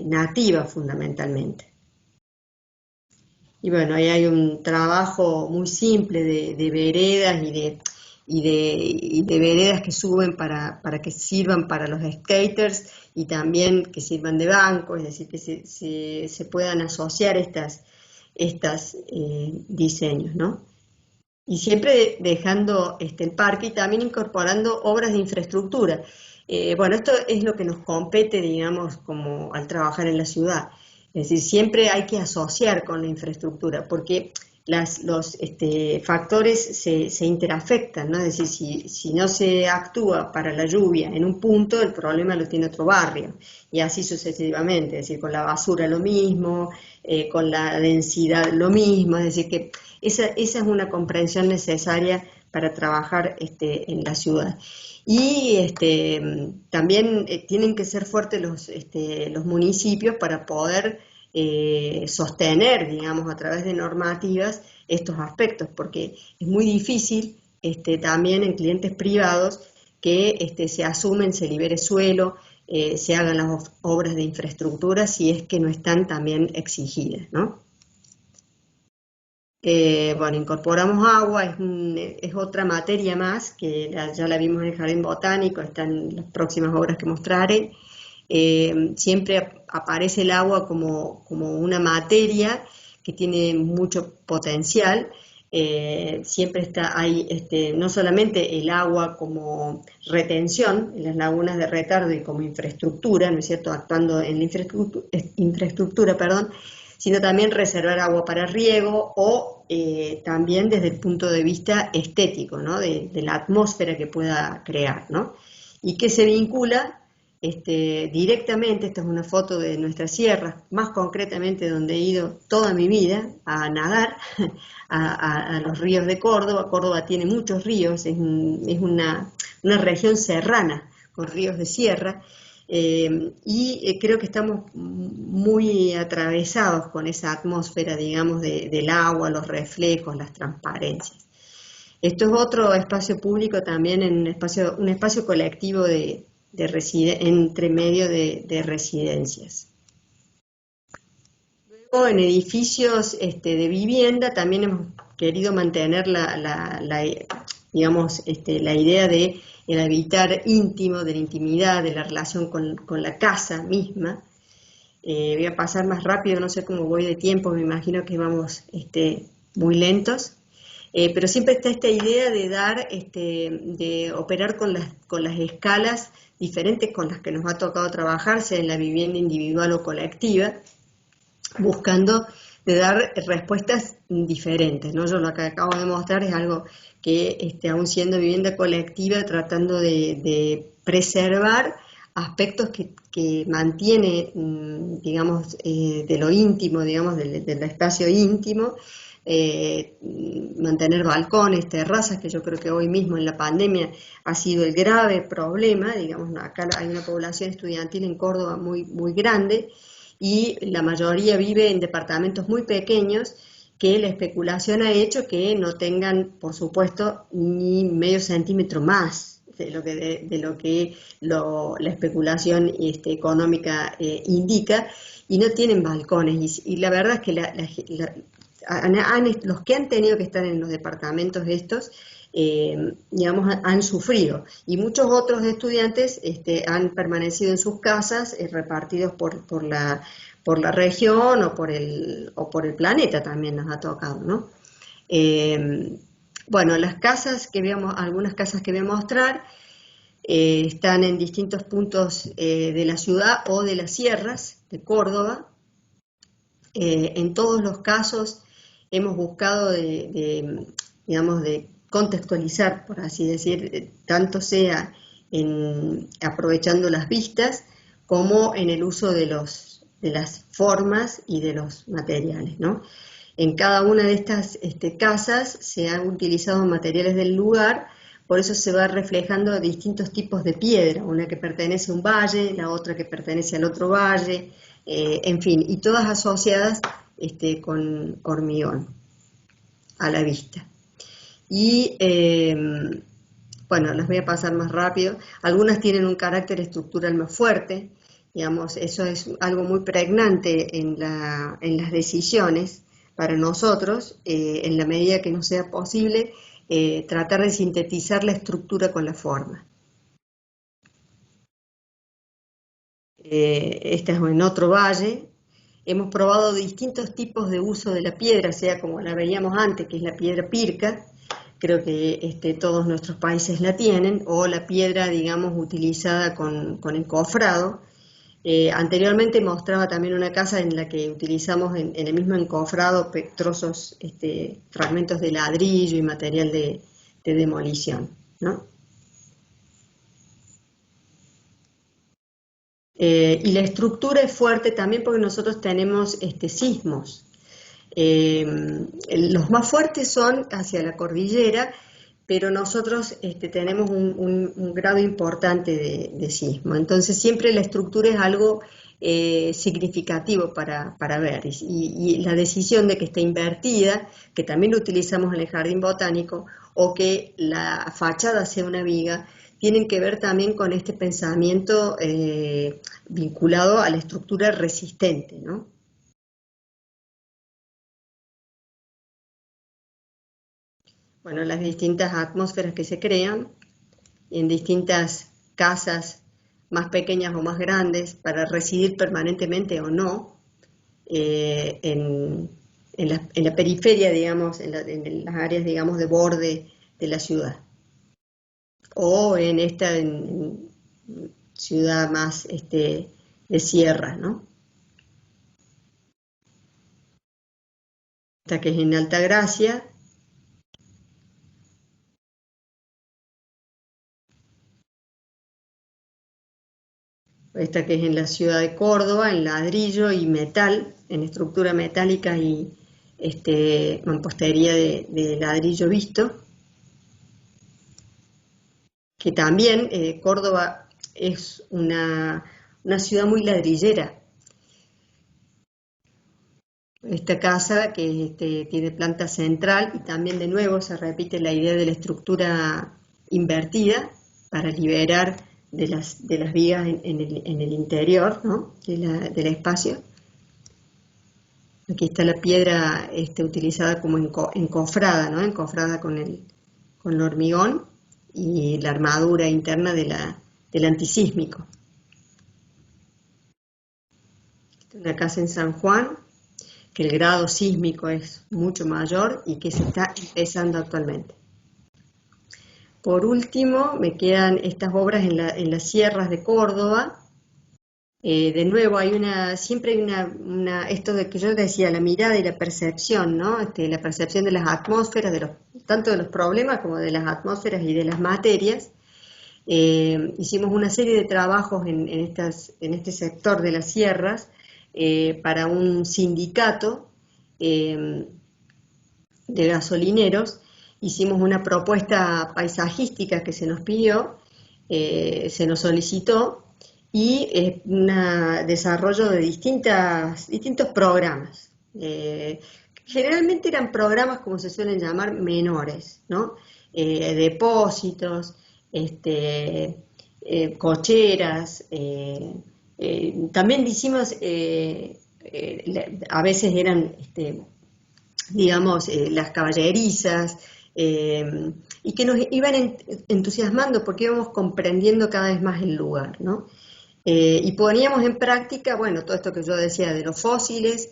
nativa fundamentalmente. Y bueno, ahí hay un trabajo muy simple de veredas y de veredas que suben para que sirvan para los skaters y también que sirvan de banco, es decir, que se puedan asociar estos diseños, ¿no? Y siempre dejando el parque y también incorporando obras de infraestructura. Bueno, esto es lo que nos compete, digamos, como al trabajar en la ciudad. Es decir, siempre hay que asociar con la infraestructura, porque los factores se interafectan, ¿no? Es decir, si no se actúa para la lluvia en un punto, el problema lo tiene otro barrio, y así sucesivamente. Es decir, con la basura lo mismo, con la densidad lo mismo. Es decir, que esa es una comprensión necesaria para trabajar en la ciudad. Y también tienen que ser fuertes los municipios para poder sostener, digamos, a través de normativas estos aspectos, porque es muy difícil también en clientes privados que se asumen, se libere suelo, se hagan las obras de infraestructura si es que no están también exigidas, ¿no? Bueno, incorporamos agua, es otra materia más que ya la vimos en el jardín botánico, está en las próximas obras que mostraré. Siempre aparece el agua como una materia que tiene mucho potencial. Siempre está ahí, no solamente el agua como retención en las lagunas de retardo y como infraestructura, ¿no es cierto?, actuando en la infraestructura, perdón, sino también reservar agua para riego o también desde el punto de vista estético, ¿no? de la atmósfera que pueda crear, ¿no? Y que se vincula directamente. Esta es una foto de nuestras sierras, más concretamente donde he ido toda mi vida a nadar, a los ríos de Córdoba. Córdoba tiene muchos ríos, es una región serrana con ríos de sierra, y creo que estamos muy atravesados con esa atmósfera, digamos, del agua, los reflejos, las transparencias. Esto es otro espacio público también, un espacio colectivo entre medio de residencias. Luego, en edificios de vivienda también hemos querido mantener digamos, la idea de el habitar íntimo, de la intimidad, de la relación con la casa misma. Voy a pasar más rápido, no sé cómo voy de tiempo, me imagino que vamos muy lentos. Pero siempre está esta idea de operar con las escalas diferentes con las que nos ha tocado trabajar, sea en la vivienda individual o colectiva, buscando de dar respuestas diferentes, ¿no? Yo lo que acabo de mostrar es algo que, aún siendo vivienda colectiva, tratando de preservar aspectos que mantiene, digamos, de lo íntimo, digamos, del espacio íntimo, mantener balcones, terrazas, que yo creo que hoy mismo en la pandemia ha sido el grave problema. Digamos, acá hay una población estudiantil en Córdoba muy, muy grande y la mayoría vive en departamentos muy pequeños, que la especulación ha hecho que no tengan, por supuesto, ni medio centímetro más de lo que la especulación económica indica, y no tienen balcones. Y la verdad es que los que han tenido que estar en los departamentos estos, digamos, han sufrido, y muchos otros estudiantes han permanecido en sus casas, repartidos por la región o por el planeta, también nos ha tocado, ¿no? Bueno, algunas casas que voy a mostrar están en distintos puntos de la ciudad o de las sierras de Córdoba. En todos los casos hemos buscado digamos, de contextualizar, por así decir, tanto sea aprovechando las vistas como en el uso de las formas y de los materiales, ¿no? En cada una de estas casas se han utilizado materiales del lugar, por eso se va reflejando distintos tipos de piedra, una que pertenece a un valle, la otra que pertenece al otro valle, en fin, y todas asociadas con hormigón a la vista. Y bueno, las voy a pasar más rápido. Algunas tienen un carácter estructural más fuerte, digamos, eso es algo muy pregnante en las decisiones para nosotros, en la medida que nos sea posible, tratar de sintetizar la estructura con la forma. Esta es en otro valle. Hemos probado distintos tipos de uso de la piedra, sea como la veíamos antes, que es la piedra pirca, creo que todos nuestros países la tienen, o la piedra, digamos, utilizada con encofrado. Anteriormente mostraba también una casa en la que utilizamos en el mismo encofrado trozos, fragmentos de ladrillo y material de demolición, ¿no? Y la estructura es fuerte también porque nosotros tenemos sismos. Los más fuertes son hacia la cordillera, pero nosotros tenemos un grado importante de sismo. Entonces siempre la estructura es algo significativo para ver. Y la decisión de que esté invertida, que también lo utilizamos en el jardín botánico, o que la fachada sea una viga, tienen que ver también con este pensamiento vinculado a la estructura resistente, ¿no? Bueno, las distintas atmósferas que se crean en distintas casas más pequeñas o más grandes para residir permanentemente o no en la periferia, digamos, en las áreas, digamos, de borde de la ciudad, o en esta ciudad más de sierra, ¿no? Esta que es en Altagracia. Esta que es en la ciudad de Córdoba, en ladrillo y metal, en estructura metálica y mampostería de ladrillo visto. Que también Córdoba es una ciudad muy ladrillera. Esta casa que tiene planta central, y también de nuevo se repite la idea de la estructura invertida para liberar de las vigas en el interior, ¿no? del espacio. Aquí está la piedra utilizada como encofrada, ¿no? Encofrada con el hormigón y la armadura interna del antisísmico. Esta es una casa en San Juan, que el grado sísmico es mucho mayor y que se está empezando actualmente. Por último, me quedan estas obras en las sierras de Córdoba. De nuevo, siempre hay esto de que yo decía, la mirada y la percepción, ¿no? La percepción de las atmósferas, tanto de los problemas como de las atmósferas y de las materias. Hicimos una serie de trabajos en este sector de las sierras para un sindicato de gasolineros. Hicimos una propuesta paisajística que se nos pidió, se nos solicitó, y un desarrollo de distintos programas. Generalmente eran programas, como se suelen llamar, menores, ¿no? Depósitos, cocheras. También hicimos, a veces eran, digamos, las caballerizas, y que nos iban entusiasmando porque íbamos comprendiendo cada vez más el lugar, ¿no? Y poníamos en práctica, bueno, todo esto que yo decía de los fósiles.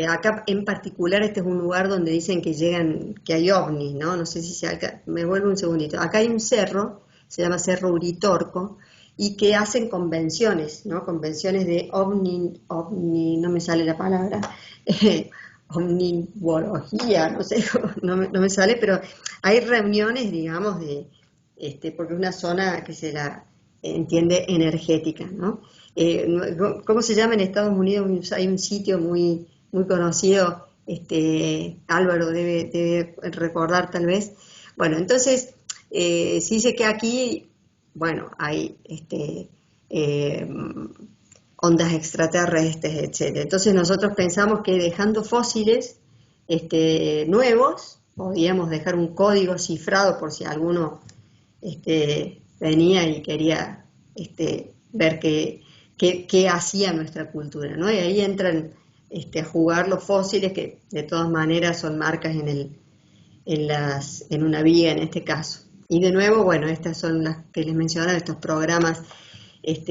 Acá en particular este es un lugar donde dicen que hay ovnis, ¿no? No sé si me vuelvo un segundito. Acá hay un cerro, se llama Cerro Uritorco, y que hacen convenciones, ¿no? Convenciones de ovni, no me sale la palabra, omnivología, no sé, no me sale, pero hay reuniones, digamos, porque es una zona que se la entiende energética, ¿no? ¿Cómo se llama en Estados Unidos? Hay un sitio muy, muy conocido, Álvaro debe recordar tal vez. Bueno, entonces, se dice que aquí, bueno, hay ondas extraterrestres, etc. Entonces nosotros pensamos que dejando fósiles nuevos, podíamos dejar un código cifrado por si alguno venía y quería ver qué hacía nuestra cultura, ¿no? Y ahí entran a jugar los fósiles, que de todas maneras son marcas en una viga en este caso. Y de nuevo, bueno, estas son las que les mencionaba, estos programas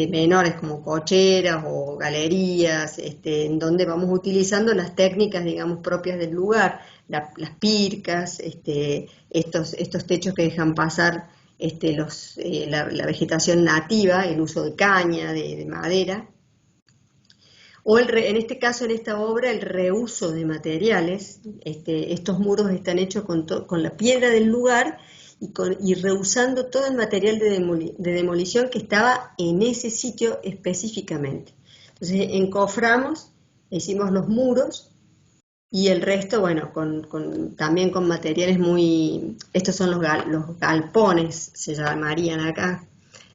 menores como cocheras o galerías, en donde vamos utilizando las técnicas, digamos, propias del lugar, las pircas, estos techos que dejan pasar la vegetación nativa, el uso de caña, de madera, o en este caso, en esta obra, el reuso de materiales. Estos muros están hechos con la piedra del lugar y reusando todo el material de demolición que estaba en ese sitio específicamente. Entonces encoframos, hicimos los muros y el resto, bueno, también con materiales estos son los galpones, se llamarían acá,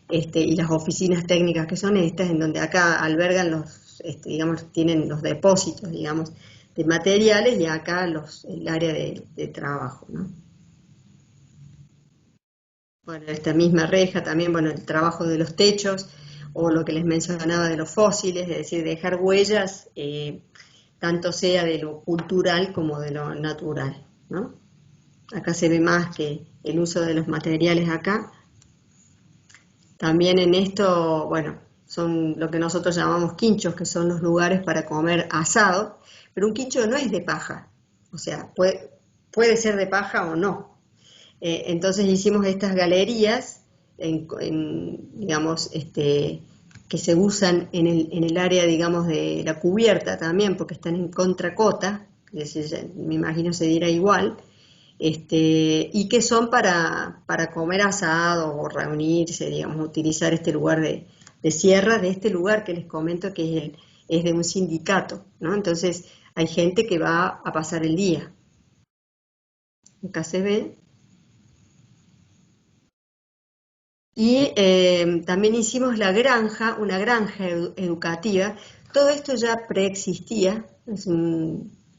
y las oficinas técnicas que son estas, en donde acá albergan digamos, tienen los depósitos, digamos, de materiales, y acá el área de trabajo, ¿no? Bueno, esta misma reja también, bueno, el trabajo de los techos, o lo que les mencionaba de los fósiles, es decir, dejar huellas, tanto sea de lo cultural como de lo natural, ¿no? Acá se ve más que el uso de los materiales acá. También en esto, bueno, son lo que nosotros llamamos quinchos, que son los lugares para comer asado, pero un quincho no es de paja, o sea, puede ser de paja o no. Entonces hicimos estas galerías, digamos, que se usan en el área, digamos, de la cubierta también, porque están en contracota, me imagino se dirá igual, y que son para comer asado o reunirse, digamos, utilizar este lugar de sierra, de este lugar que les comento que es de un sindicato, ¿no? Entonces hay gente que va a pasar el día. Acá se ve. Y también hicimos una granja educativa. Todo esto ya preexistía.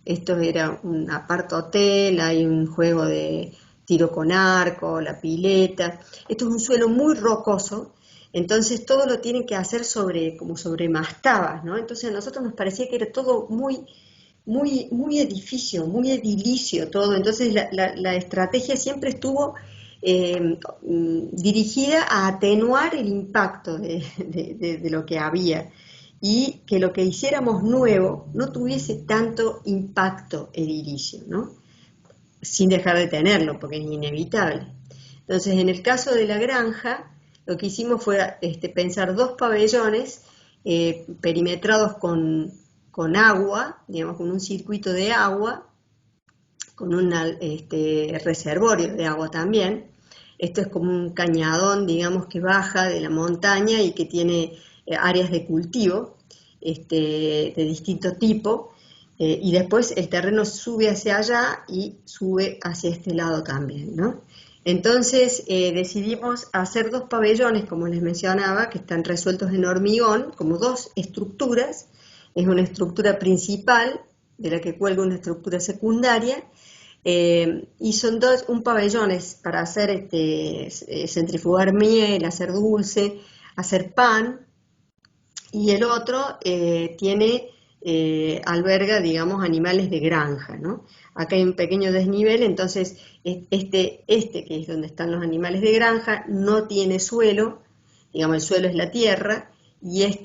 Esto era un apart hotel, hay un juego de tiro con arco, la pileta. Esto es un suelo muy rocoso, entonces todo lo tienen que hacer como sobre mastabas, ¿no? Entonces a nosotros nos parecía que era todo muy, muy, muy edificio, muy edilicio todo. Entonces la estrategia siempre estuvo dirigida a atenuar el impacto de lo que había, y que lo que hiciéramos nuevo no tuviese tanto impacto edilicio, ¿no? Sin dejar de tenerlo, porque es inevitable. Entonces, en el caso de la granja, lo que hicimos fue pensar dos pabellones perimetrados con agua, digamos, con un circuito de agua, con un reservorio de agua también. Esto es como un cañadón, digamos, que baja de la montaña y que tiene áreas de cultivo de distinto tipo, y después el terreno sube hacia allá y sube hacia este lado también, ¿no? Entonces decidimos hacer dos pabellones, como les mencionaba, que están resueltos en hormigón, como dos estructuras. Es una estructura principal, de la que cuelga una estructura secundaria, y son un pabellón es para hacer centrifugar miel, hacer dulce, hacer pan, y el otro alberga, digamos, animales de granja, ¿no? Acá hay un pequeño desnivel, entonces que es donde están los animales de granja, no tiene suelo, digamos, el suelo es la tierra, y es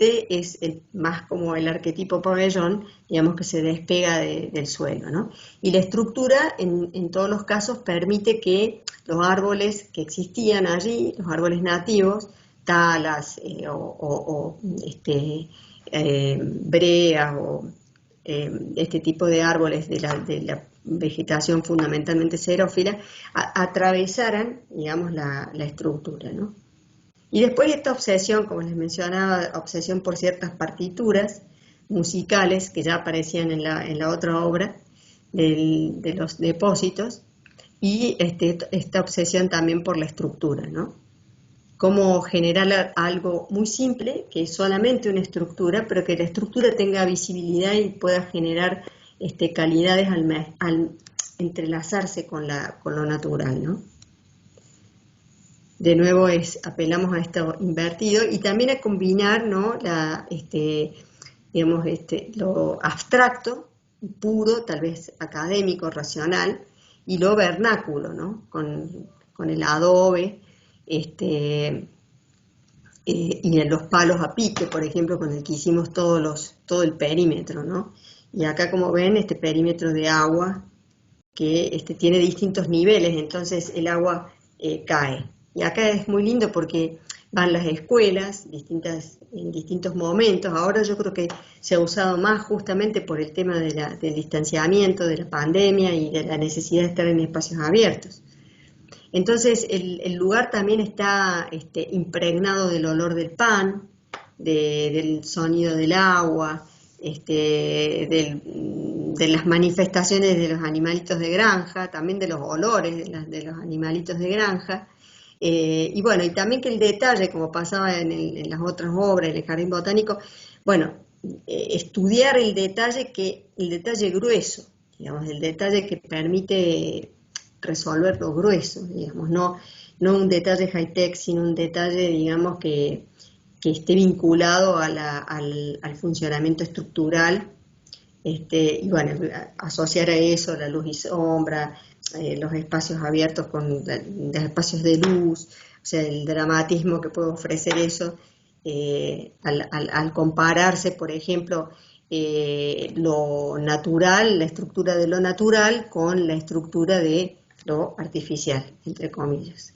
más como el arquetipo pabellón, digamos, que se despega del suelo, ¿no? Y la estructura, en todos los casos, permite que los árboles que existían allí, los árboles nativos, talas breas o este tipo de árboles de la vegetación fundamentalmente xerófila, atravesaran, digamos, la estructura, ¿no? Y después esta obsesión, como les mencionaba, obsesión por ciertas partituras musicales que ya aparecían en la otra obra de los depósitos, y esta obsesión también por la estructura, ¿no? Cómo generar algo muy simple, que es solamente una estructura, pero que la estructura tenga visibilidad y pueda generar calidades al entrelazarse con lo natural, ¿no? De nuevo apelamos a esto invertido, y también a combinar, ¿no? Digamos, lo abstracto, puro, tal vez académico, racional, y lo vernáculo, ¿no? Con el adobe, y en los palos a pique, por ejemplo, con el que hicimos todo el perímetro, ¿no? Y acá, como ven, este perímetro de agua que tiene distintos niveles, entonces el agua cae. Y acá es muy lindo porque van las escuelas en distintos momentos. Ahora yo creo que se ha usado más justamente por el tema del distanciamiento, de la pandemia y de la necesidad de estar en espacios abiertos. Entonces el lugar también está impregnado del olor del pan, del sonido del agua, de las manifestaciones de los animalitos de granja, también de los olores de los animalitos de granja. Y bueno, y también que el detalle, como pasaba en las otras obras, en el Jardín Botánico, bueno, estudiar el detalle grueso, digamos, el detalle que permite resolver lo grueso, digamos, no un detalle high-tech, sino un detalle, digamos, que esté vinculado al funcionamiento estructural, y bueno, asociar a eso la luz y sombra, los espacios abiertos con los espacios de luz, o sea, el dramatismo que puede ofrecer eso, al compararse, por ejemplo, lo natural, la estructura de lo natural con la estructura de lo artificial, entre comillas.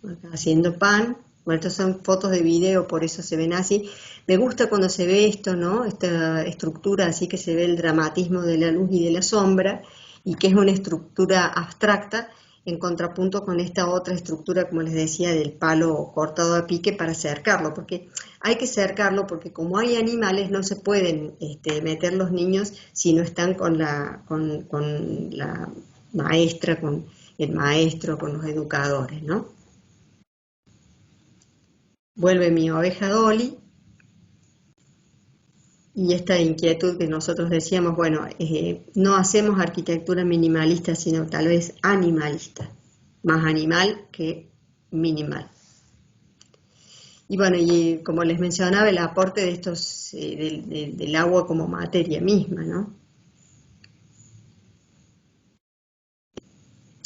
Acá haciendo pan. Bueno, estas son fotos de video, por eso se ven así. Me gusta cuando se ve esto, ¿no? Esta estructura, así que se ve el dramatismo de la luz y de la sombra, y que es una estructura abstracta, en contrapunto con esta otra estructura, como les decía, del palo cortado a pique para cercarlo, porque hay que cercarlo, porque como hay animales, no se pueden meter los niños si no están con la maestra, con el maestro, con los educadores, ¿no? Vuelve mi oveja Dolly, y esta inquietud que nosotros decíamos, bueno, no hacemos arquitectura minimalista, sino tal vez animalista, más animal que minimal. Y bueno, y como les mencionaba, el aporte de estos, del agua como materia misma, ¿no?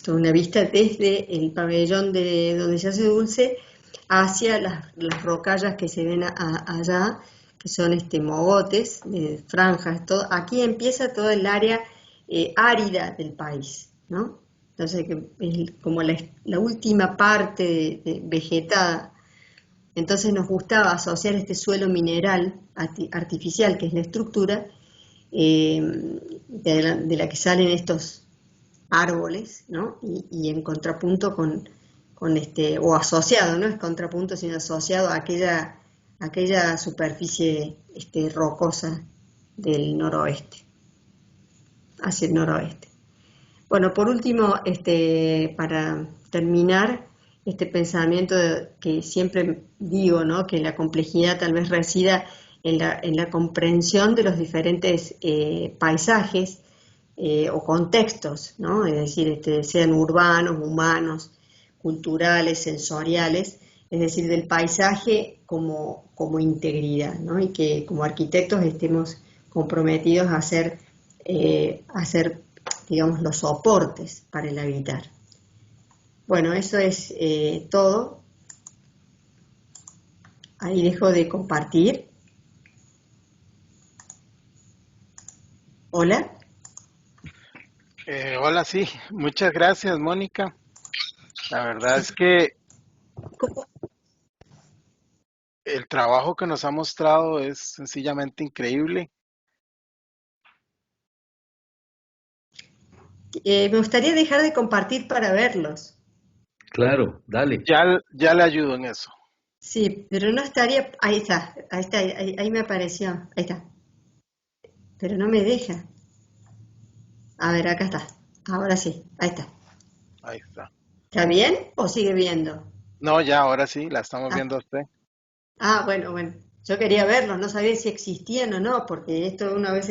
Una vista desde el pabellón de donde se hace dulce hacia las rocallas que se ven allá, que son mogotes, franjas, todo. Aquí empieza todo el área árida del país, ¿no? Entonces, que es como la última parte vegetada. Entonces nos gustaba asociar este suelo mineral artificial, que es la estructura, de la que salen estos árboles, ¿no? Y en contrapunto o asociado, no es contrapunto, sino asociado a aquella superficie rocosa del noroeste, hacia el noroeste. Bueno, por último, para terminar, este pensamiento que siempre digo, ¿no? Que la complejidad tal vez resida en la comprensión de los diferentes paisajes o contextos, ¿no? Es decir, sean urbanos, humanos, culturales, sensoriales, es decir, del paisaje como integridad, ¿no? Y que como arquitectos estemos comprometidos a hacer, digamos, los soportes para el habitar. Bueno, eso es todo. Ahí dejo de compartir. Hola. Hola, sí, muchas gracias, Mónica. La verdad es que ¿Cómo? el trabajo que nos ha mostrado es sencillamente increíble. Me gustaría dejar de compartir para verlos. Claro, dale. Ya le ayudo en eso. Sí, pero no estaría. Ahí está, ahí me apareció. Ahí está. Pero no me deja. A ver, acá está. Ahora sí, ahí está. Ahí está. ¿Está bien o sigue viendo? No, ya, ahora sí, la estamos Ah, viendo a usted. bueno. Yo quería verlos, no sabía si existían o no, porque esto una vez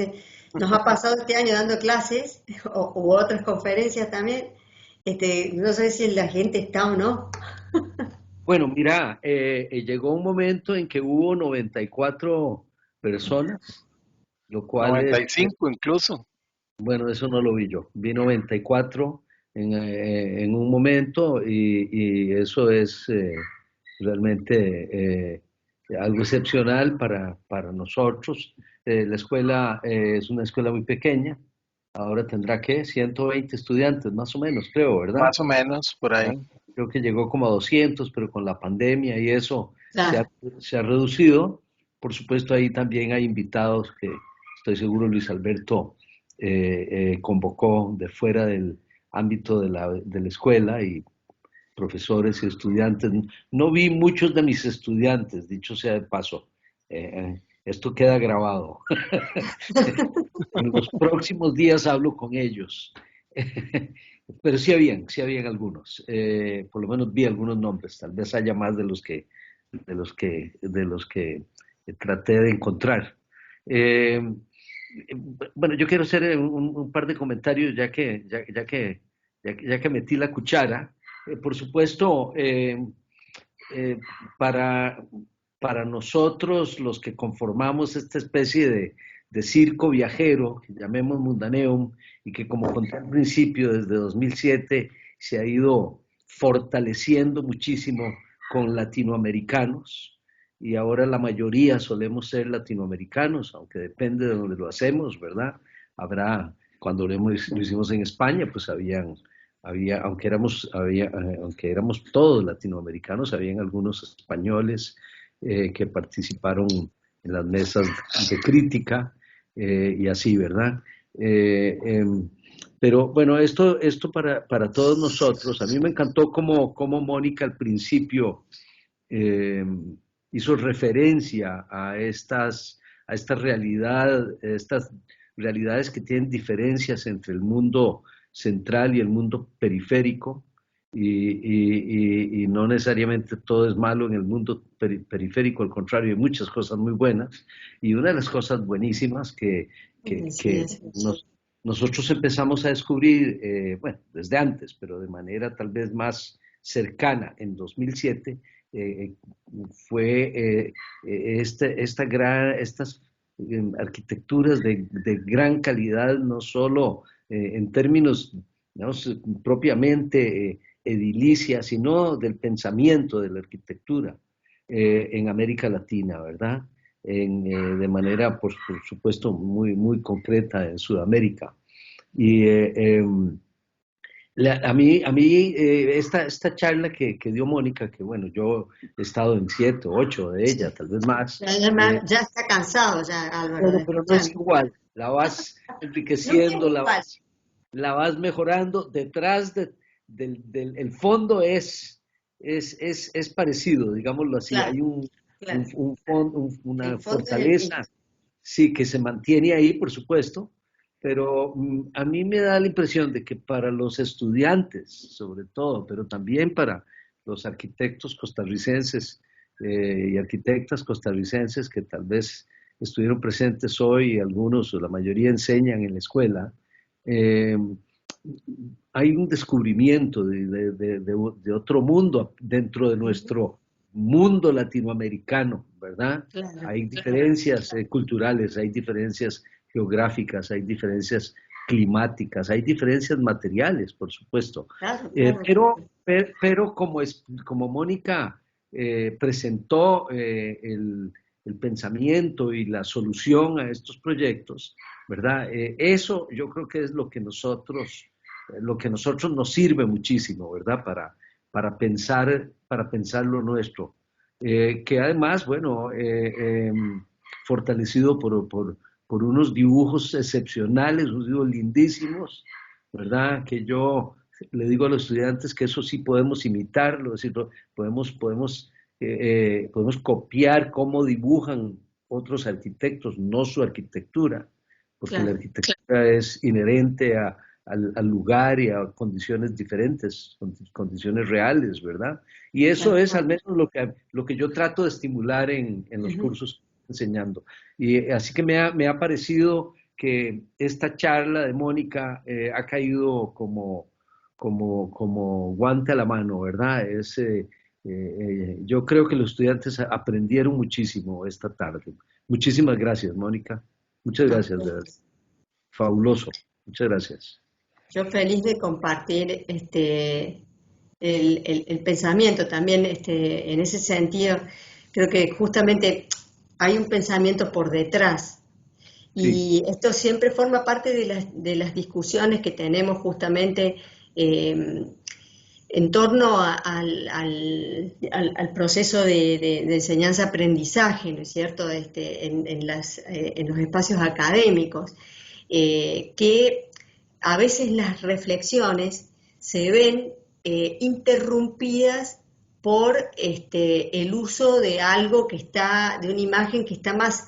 nos ha pasado este año dando clases u otras conferencias también. No sé si la gente está o no. Bueno, mira, llegó un momento en que hubo 94 personas, lo cual es, 95 incluso. bueno, eso no lo vi yo. Vi 94 en un momento y eso es realmente algo excepcional para nosotros. La escuela es una escuela muy pequeña, ahora tendrá que 120 estudiantes, más o menos, creo, ¿verdad? Más o menos por ahí. Creo que llegó como a 200, pero con la pandemia y eso se ha, Claro. se ha reducido. Por supuesto, ahí también hay invitados que estoy seguro Luis Alberto convocó de fuera del ámbito de la escuela y profesores y estudiantes. No vi muchos de mis estudiantes, dicho sea de paso. Esto queda grabado. En los próximos días hablo con ellos. Pero sí habían algunos. Por lo menos vi algunos nombres. Tal vez haya más de los que traté de encontrar. Eh, bueno, yo quiero hacer un par de comentarios ya que metí la cuchara. Por supuesto, eh, para, para nosotros, los que conformamos esta especie de circo viajero, que llamemos Mundaneum, y que como conté al principio, desde 2007 se ha ido fortaleciendo muchísimo con latinoamericanos, y ahora la mayoría solemos ser latinoamericanos, aunque depende de donde lo hacemos, ¿verdad? Cuando lo hicimos en España, pues aunque éramos todos latinoamericanos, habían algunos españoles que participaron en las mesas de crítica y así, ¿verdad? Eh, eh, pero bueno, esto para todos nosotros, a mí me encantó como Mónica al principio eh, hizo referencia a esta realidad, estas realidades que tienen diferencias entre el mundo central y el mundo periférico, y no necesariamente todo es malo en el mundo periférico, al contrario, hay muchas cosas muy buenas, y una de las cosas buenísimas Sí, que nosotros empezamos a descubrir, bueno, desde antes, pero de manera tal vez más cercana en 2007, eh, fue estas arquitecturas de gran calidad, no solo en términos, digamos, propiamente edilicia, sino del pensamiento de la arquitectura en América Latina, ¿verdad? De manera, por supuesto, muy, muy concreta en Sudamérica. Y esta charla que dio Mónica, que bueno, yo he estado en 7, 8 de ellas, tal vez más, Ya está cansado ya, Álvaro, bueno, de pero no es escucharme. igual, la vas Nunca es enriqueciendo, igual. la vas mejorando, detrás el fondo es parecido, digámoslo así, Claro, hay claro. una El fondo es el mismo. fortaleza, sí, que se mantiene ahí, por supuesto, pero a mí me da la impresión de que para los estudiantes, sobre todo, pero también para los arquitectos costarricenses y arquitectas costarricenses que tal vez estuvieron presentes hoy, y algunos o la mayoría enseñan en la escuela, eh, hay un descubrimiento de otro mundo dentro de Ujú. nuestro mundo latinoamericano, ¿verdad? Claro, Hay diferencias culturales, hay diferencias geográficas, hay diferencias climáticas, hay diferencias materiales, por supuesto. claro, Eh, claro, pero, claro. pero como Mónica presentó el pensamiento y la solución a estos proyectos, ¿verdad? Eso yo creo que es lo que nosotros nos sirve muchísimo, ¿verdad? Para pensar lo nuestro. Que además, bueno, fortalecido por unos dibujos excepcionales, unos dibujos lindísimos, ¿verdad? Que yo le digo a los estudiantes que eso sí podemos imitarlo, es decir, podemos copiar cómo dibujan otros arquitectos, no su arquitectura, porque la Claro, arquitectura es inherente al lugar y a condiciones diferentes, condiciones reales, ¿verdad? Y eso tal es al cual. menos lo que yo trato de estimular en los Ujú. cursos que estoy enseñando. Y así que me ha parecido que esta charla de Mónica ha caído como guante a la mano, ¿verdad? Yo creo que los estudiantes aprendieron muchísimo esta tarde. Muchísimas gracias, Mónica. Muchas No, gracias, de verdad. Fabuloso. Muchas gracias. yo feliz de compartir el pensamiento también, en ese sentido, creo que justamente hay un pensamiento por detrás. Sí, Y esto siempre forma parte de las discusiones que tenemos justamente en torno al proceso de enseñanza-aprendizaje, ¿no es cierto?, en los espacios académicos, que a veces las reflexiones se ven interrumpidas por el uso de algo que está, de una imagen que está más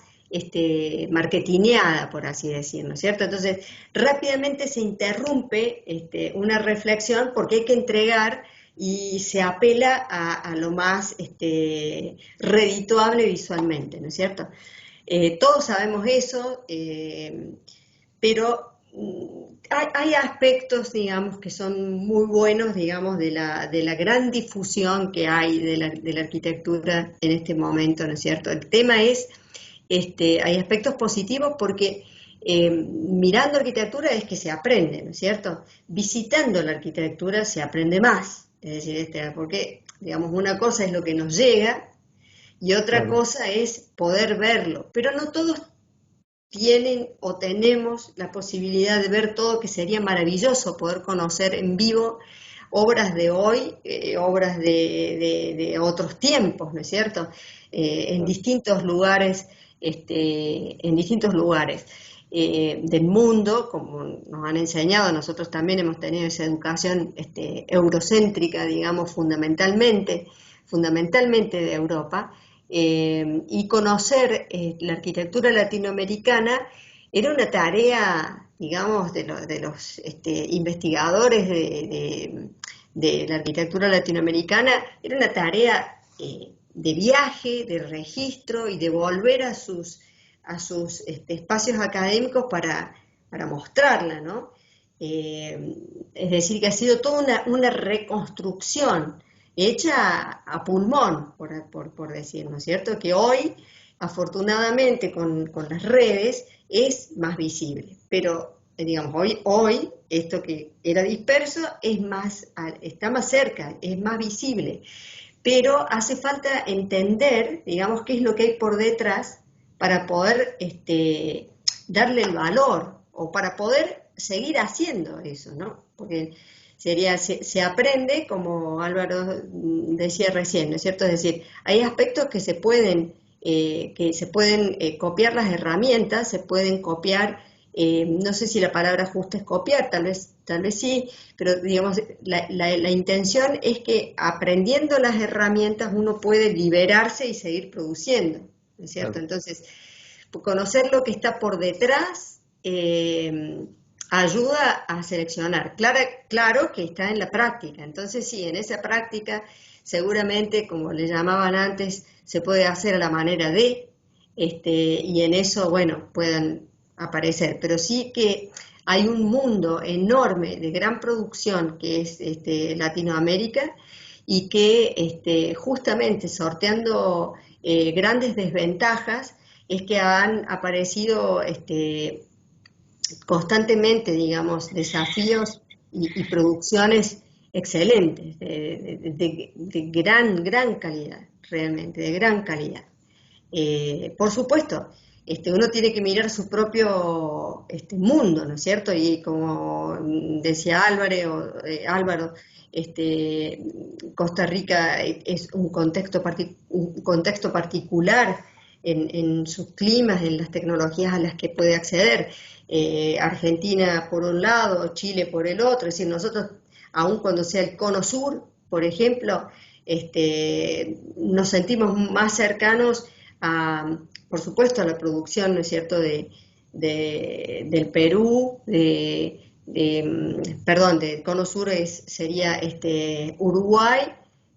marketineada, por así decirlo, ¿no es cierto? Entonces, rápidamente se interrumpe una reflexión porque hay que entregar y se apela a lo más redituable visualmente, ¿no es cierto? Todos sabemos eso, pero hay aspectos, digamos, que son muy buenos, digamos, de la gran difusión que hay de la arquitectura en este momento, ¿no es cierto? El tema es, hay aspectos positivos porque mirando arquitectura es que se aprende, ¿no es cierto? Visitando la arquitectura se aprende más, es decir, porque, digamos, una cosa es lo que nos llega y otra claro. cosa es poder verlo, pero no todos tienen o tenemos la posibilidad de ver todo, que sería maravilloso poder conocer en vivo obras de hoy, obras de otros tiempos, ¿no es cierto? En Claro. distintos lugares, en distintos lugares del mundo, como nos han enseñado, nosotros también hemos tenido esa educación eurocéntrica, digamos, fundamentalmente de Europa, y conocer la arquitectura latinoamericana era una tarea, digamos, de los investigadores de la arquitectura latinoamericana, era una tarea de viaje, de registro y de volver a sus espacios académicos para mostrarla, ¿no? Es decir, que ha sido toda una reconstrucción hecha a pulmón, por decir, ¿no es cierto? Que hoy, afortunadamente, con las redes, es más visible. Pero, digamos, hoy esto que era disperso está más cerca, es más visible. Pero hace falta entender, digamos, qué es lo que hay por detrás para poder darle el valor o para poder seguir haciendo eso, ¿no? Porque se aprende, como Álvaro decía recién, ¿no es cierto? Es decir, hay aspectos que se pueden copiar las herramientas, se pueden copiar, no sé si la palabra justa es copiar, tal vez sí, pero digamos, la intención es que aprendiendo las herramientas uno puede liberarse y seguir produciendo, ¿no es cierto? Claro. Entonces, conocer lo que está por detrás ayuda a seleccionar. Claro que está en la práctica, entonces sí, en esa práctica seguramente, como le llamaban antes, se puede hacer a la manera de, y en eso, bueno, puedan aparecer, pero sí que hay un mundo enorme de gran producción que es Latinoamérica y que justamente sorteando grandes desventajas es que han aparecido constantemente, digamos, desafíos y producciones excelentes, de gran calidad, realmente, de gran calidad. Por supuesto, uno tiene que mirar su propio mundo, ¿no es cierto? Y como decía Álvaro, Costa Rica es un contexto particular en sus climas, en las tecnologías a las que puede acceder. Argentina por un lado, Chile por el otro, es decir, nosotros, aun cuando sea el cono sur, por ejemplo, nos sentimos más cercanos por supuesto, a la producción, ¿no es cierto?, del Perú, perdón, del cono sur sería Uruguay,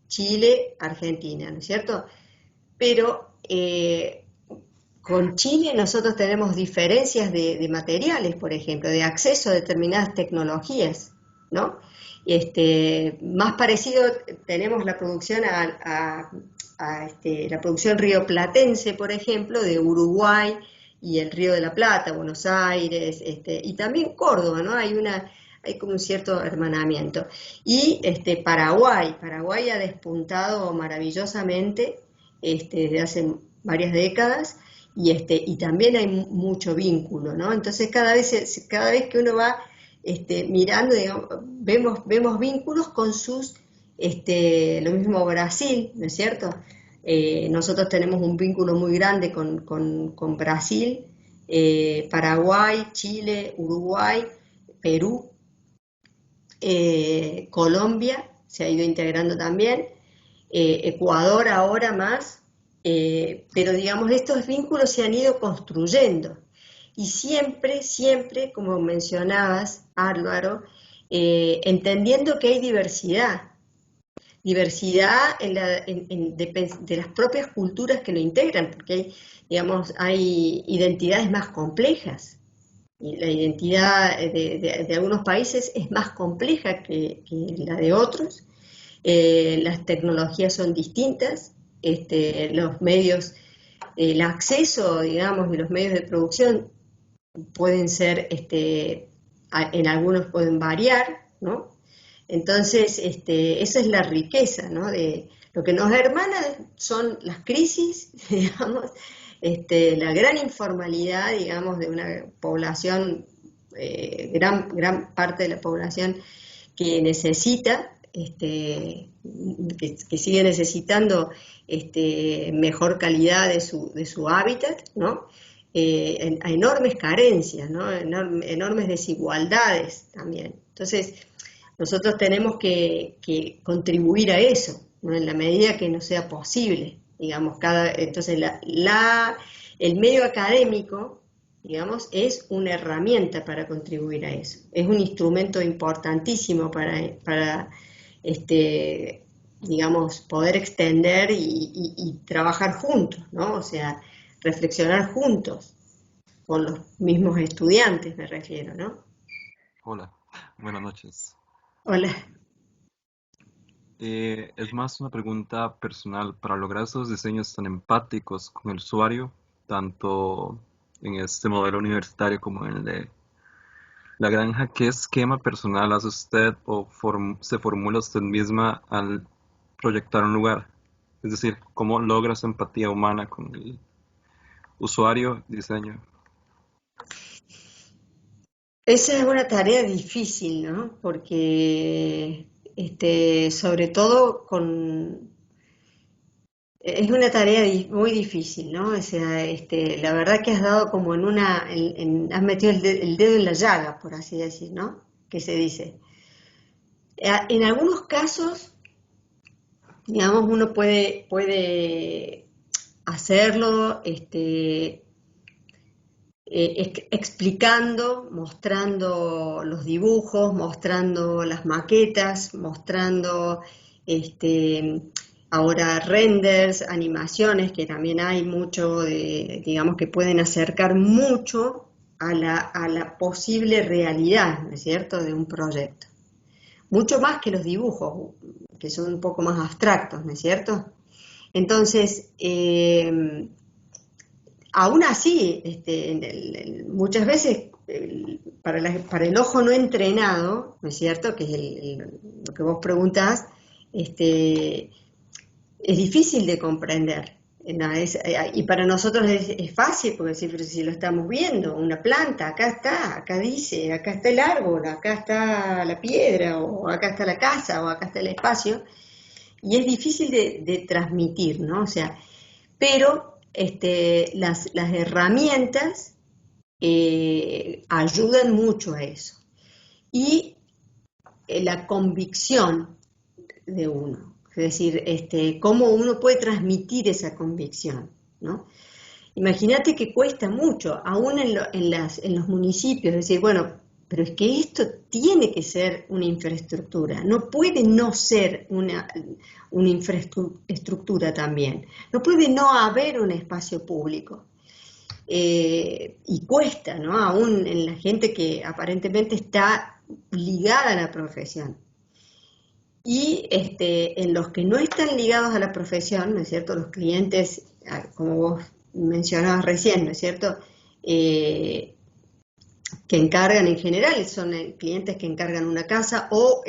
Chile, Argentina, ¿no es cierto? Pero con Chile nosotros tenemos diferencias de materiales, por ejemplo, de acceso a determinadas tecnologías, ¿no? Más parecido tenemos la producción a la producción rioplatense, por ejemplo, de Uruguay y el Río de la Plata, Buenos Aires, y también Córdoba, ¿no? hay como un cierto hermanamiento. Y Paraguay ha despuntado maravillosamente desde hace varias décadas, y también hay mucho vínculo, ¿no? Entonces cada vez que uno va mirando, digamos, vemos vínculos con lo mismo Brasil, ¿no es cierto? Nosotros tenemos un vínculo muy grande con Brasil, Paraguay, Chile, Uruguay, Perú, Colombia se ha ido integrando también, Ecuador ahora más, pero digamos estos vínculos se han ido construyendo y siempre, como mencionabas, Álvaro, entendiendo que hay diversidad de las propias culturas que lo integran, porque hay identidades más complejas. Y la identidad de algunos países es más compleja que la de otros. Las tecnologías son distintas, los medios, el acceso, digamos, de los medios de producción pueden ser, en algunos pueden variar, ¿no? Entonces, esa es la riqueza, ¿no? De lo que nos hermana son las crisis, digamos, la gran informalidad, digamos, de una población, gran parte de la población que necesita, que sigue necesitando mejor calidad de su hábitat, ¿no? A enormes carencias, ¿no? Enormes desigualdades también. Entonces, nosotros tenemos que contribuir a eso, ¿no? En la medida que nos sea posible, digamos, entonces el medio académico, digamos, es una herramienta para contribuir a eso, es un instrumento importantísimo para digamos, poder extender y trabajar juntos, ¿no? O sea, reflexionar juntos, con los mismos estudiantes me refiero, ¿no? Hola, buenas noches. Hola. Es más una pregunta personal. Para lograr esos diseños tan empáticos con el usuario, tanto en este modelo universitario como en el de la granja, ¿qué esquema personal hace usted o se formula usted misma al proyectar un lugar? Es decir, ¿cómo logra esa empatía humana con el usuario diseño? Esa es una tarea difícil, ¿no? Porque, sobre todo es una tarea muy difícil, ¿no? O sea, la verdad que has dado como has metido el dedo en la llaga, por así decir, ¿no? Que se dice. En algunos casos, digamos, uno puede hacerlo, explicando, mostrando los dibujos, mostrando las maquetas, mostrando ahora renders, animaciones, que también hay mucho digamos, que pueden acercar mucho a la posible realidad, ¿no es cierto?, de un proyecto. Mucho más que los dibujos, que son un poco más abstractos, ¿no es cierto? Entonces, aún así, muchas veces para el ojo no entrenado, ¿no es cierto?, que es lo que vos preguntás, es difícil de comprender. Y para nosotros es fácil, porque si lo estamos viendo, una planta, acá está, acá dice, acá está el árbol, acá está la piedra, o acá está la casa, o acá está el espacio, y es difícil de transmitir, ¿no? O sea, pero las herramientas ayudan mucho a eso. Y la convicción de uno, es decir, cómo uno puede transmitir esa convicción, ¿no? Imagínate que cuesta mucho, aún en los municipios, decir, bueno, pero es que esto tiene que ser una infraestructura, no puede no ser una infraestructura también, no puede no haber un espacio público. Y cuesta, ¿no? Aún en la gente que aparentemente está ligada a la profesión. Y en los que no están ligados a la profesión, ¿no es cierto?, los clientes, como vos mencionabas recién, ¿no es cierto?, que encargan en general, son clientes que encargan una casa o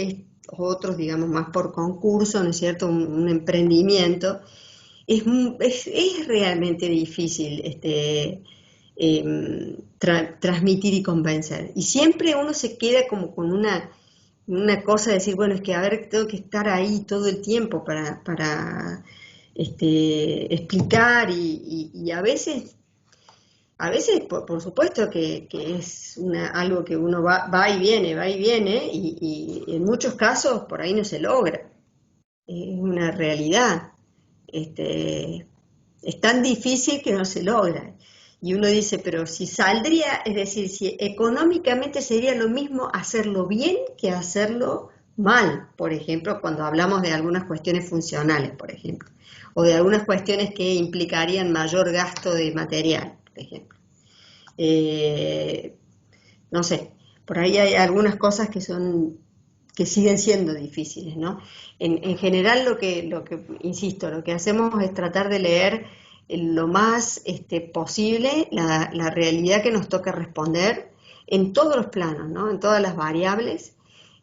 otros, digamos, más por concurso, ¿no es cierto?, un emprendimiento. Es realmente difícil transmitir y convencer. Y siempre uno se queda como con una cosa de decir, bueno, es que a ver, tengo que estar ahí todo el tiempo para explicar y a veces por supuesto que es algo que uno va y viene y en muchos casos por ahí no se logra. Es una realidad. Es tan difícil que no se logra. Y uno dice, pero si saldría, es decir, si económicamente sería lo mismo hacerlo bien que hacerlo mal, por ejemplo, cuando hablamos de algunas cuestiones funcionales, por ejemplo, o de algunas cuestiones que implicarían mayor gasto de material, por ejemplo. No sé, por ahí hay algunas cosas que siguen siendo difíciles, ¿no? En general insisto, lo que hacemos es tratar de leer lo más posible la realidad que nos toca responder en todos los planos, ¿no? En todas las variables,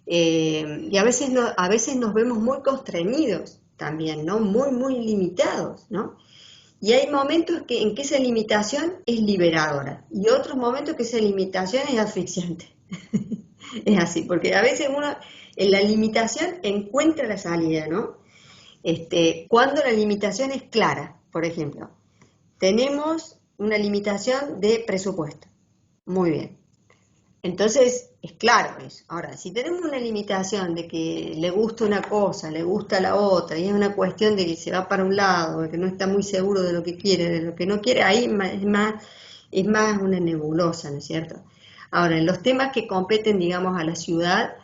y a veces nos vemos muy constreñidos también, ¿no? Muy limitados, ¿no? Y hay momentos en que esa limitación es liberadora y otros momentos que esa limitación es asfixiante. Es así, porque a veces uno en la limitación encuentra la salida, ¿no? Cuando la limitación es clara, por ejemplo, tenemos una limitación de presupuesto. Muy bien. Entonces, es claro eso. Ahora, si tenemos una limitación de que le gusta una cosa, le gusta la otra, y es una cuestión de que se va para un lado, de que no está muy seguro de lo que quiere, de lo que no quiere, ahí es más una nebulosa, ¿no es cierto? Ahora, en los temas que competen, digamos, a la ciudad,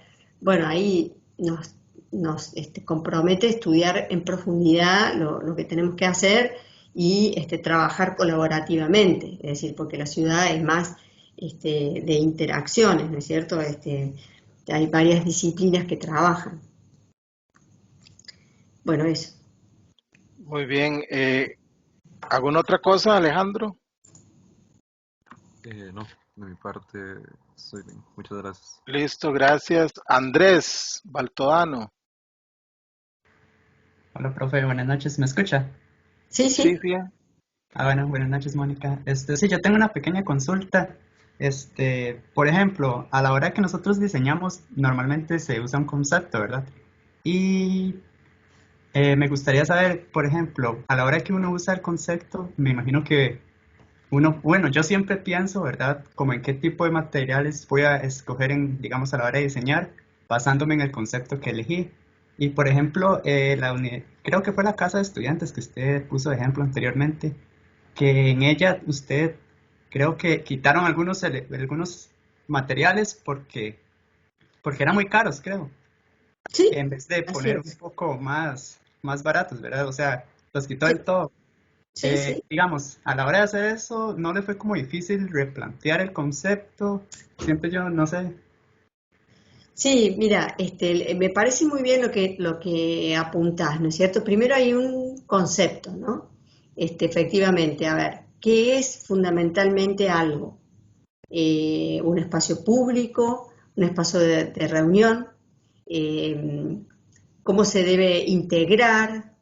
bueno, ahí nos compromete estudiar en profundidad lo que tenemos que hacer y trabajar colaborativamente, es decir, porque la ciudad es más de interacciones, ¿no es cierto? Hay varias disciplinas que trabajan. Bueno, eso. Muy bien. ¿Alguna otra cosa, Alejandro? No, de mi parte estoy bien. Muchas gracias. Listo, gracias. Andrés Baltodano. Hola, profe, buenas noches, ¿me escucha? Sí, Sí, sí. sí. Bueno, buenas noches, Mónica. Sí, yo tengo una pequeña consulta. Por ejemplo, a la hora que nosotros diseñamos, normalmente se usa un concepto, ¿verdad? Y me gustaría saber, por ejemplo, a la hora que uno usa el concepto, me imagino que bueno, yo siempre pienso, ¿verdad? Como en qué tipo de materiales voy a escoger digamos, a la hora de diseñar, basándome en el concepto que elegí. Y por ejemplo, creo que fue la casa de estudiantes que usted puso de ejemplo anteriormente, que en ella usted creo que quitaron algunos materiales porque eran muy caros, creo, Sí, en vez de así poner un es. poco más baratos, ¿verdad? O sea, los quitó Sí, del todo. sí. Digamos, a la hora de hacer eso, ¿no le fue como difícil replantear el concepto? Siento yo, no sé. Sí, mira, me parece muy bien lo que apuntás, ¿no es cierto? Primero hay un concepto, ¿no? Efectivamente, a ver, ¿qué es fundamentalmente algo? Un espacio público, un espacio de reunión, cómo se debe integrar,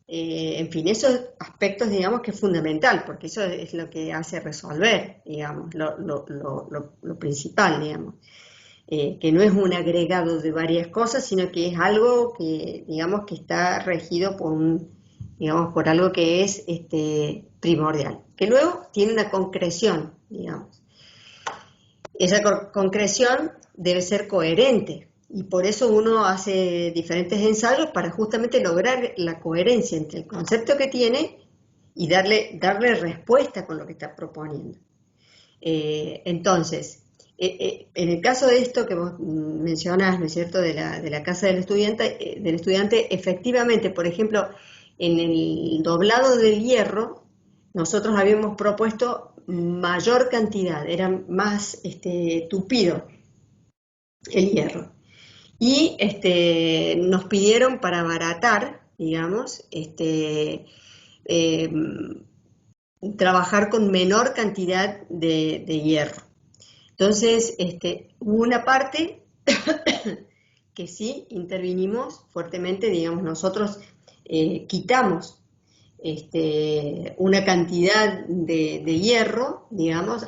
en fin, esos aspectos, digamos, que es fundamental, porque eso es lo que hace resolver, digamos, lo principal, digamos. Que no es un agregado de varias cosas, sino que es algo que, digamos, que está regido digamos, por algo que es primordial, que luego tiene una concreción, digamos. Esa concreción debe ser coherente y por eso uno hace diferentes ensayos para justamente lograr la coherencia entre el concepto que tiene y darle respuesta con lo que está proponiendo. Entonces, en el caso de esto que vos mencionás, ¿no es cierto?, de la casa del estudiante, efectivamente, por ejemplo, en el doblado del hierro, nosotros habíamos propuesto mayor cantidad, era más tupido el hierro. Y nos pidieron para abaratar, digamos, trabajar con menor cantidad de hierro. Entonces, hubo una parte que sí intervinimos fuertemente, digamos, nosotros quitamos una cantidad de hierro, digamos,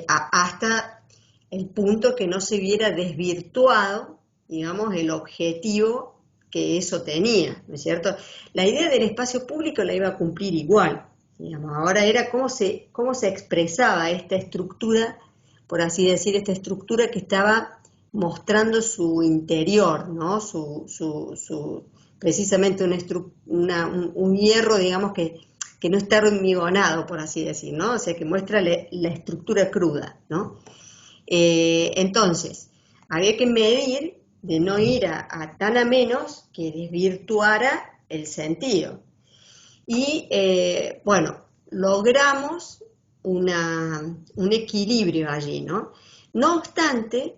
hasta el punto que no se viera desvirtuado, digamos, el objetivo que eso tenía, ¿no es cierto? La idea del espacio público la iba a cumplir igual, digamos, ahora era cómo se expresaba esta estructura, por así decir, esta estructura que estaba mostrando su interior, ¿no? Precisamente un hierro, digamos, que no está hormigonado, por así decir, ¿no? O sea, que muestra la estructura cruda, ¿no? Entonces, había que medir de no ir a tan a menos que desvirtuara el sentido. Y, bueno, logramos un equilibrio allí, ¿no? No obstante,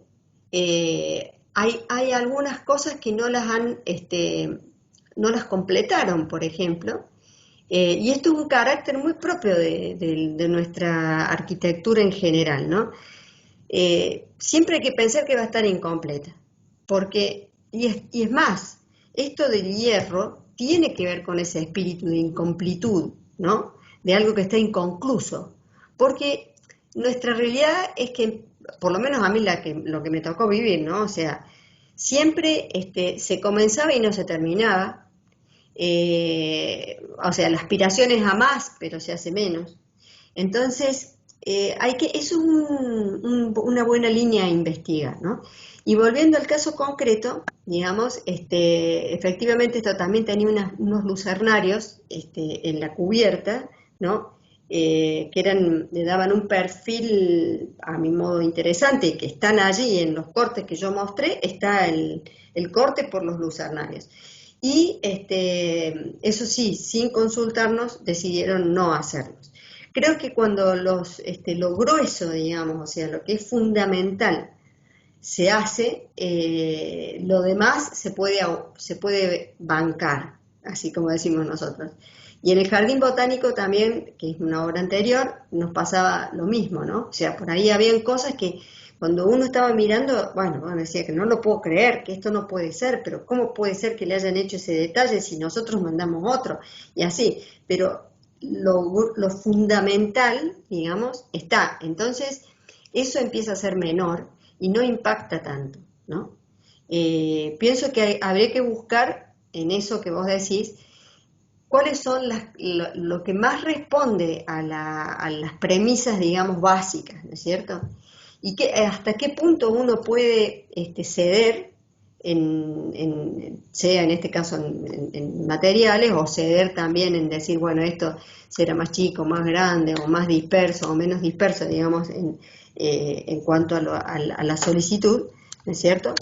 hay algunas cosas que no las completaron, por ejemplo, y esto es un carácter muy propio de nuestra arquitectura en general, ¿no? Siempre hay que pensar que va a estar incompleta, porque, y es más, esto del hierro tiene que ver con ese espíritu de incompletud, ¿no? De algo que está inconcluso, porque nuestra realidad es que, por lo menos a mí lo que me tocó vivir, ¿no? O sea, siempre se comenzaba y no se terminaba, o sea, la aspiración es a más, pero se hace menos. Entonces, eso es una buena línea a investigar, ¿no? Y volviendo al caso concreto, digamos, efectivamente esto también tenía unos lucernarios en la cubierta, ¿no? Que le daban un perfil, a mi modo, interesante, que están allí en los cortes que yo mostré, está el corte por los lucernarios. Y eso sí, sin consultarnos, decidieron no hacerlos. Creo que cuando lo grueso, digamos, o sea, lo que es fundamental, se hace, lo demás se puede bancar, así como decimos nosotros. Y en el Jardín Botánico también, que es una obra anterior, nos pasaba lo mismo, ¿no? O sea, por ahí habían cosas que cuando uno estaba mirando, bueno, decía que no lo puedo creer, que esto no puede ser, pero ¿cómo puede ser que le hayan hecho ese detalle si nosotros mandamos otro? Y así, pero lo fundamental, digamos, está. Entonces, eso empieza a ser menor y no impacta tanto, ¿no? Pienso que habría que buscar en eso que vos decís, cuáles son lo que más responde a las premisas, digamos, básicas, ¿no es cierto? Y hasta qué punto uno puede ceder, sea en este caso en materiales, o ceder también en decir, bueno, esto será más chico, más grande, o más disperso, o menos disperso, digamos, en cuanto a la solicitud, ¿no es cierto?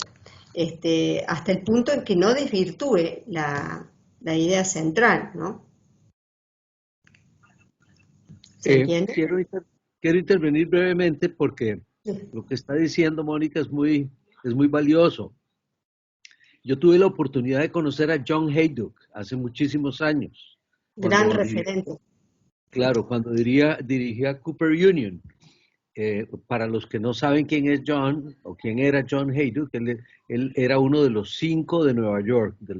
Hasta el punto en que no desvirtúe la idea central, ¿no? ¿Se entiende? Quiero intervenir brevemente porque lo que está diciendo Mónica es muy valioso. Yo tuve la oportunidad de conocer a John Haydock hace muchísimos años. Gran referente. Claro, cuando dirigía Cooper Union. Para los que no saben quién es John o quién era John Haydock, él era uno de los 5 de Nueva York, de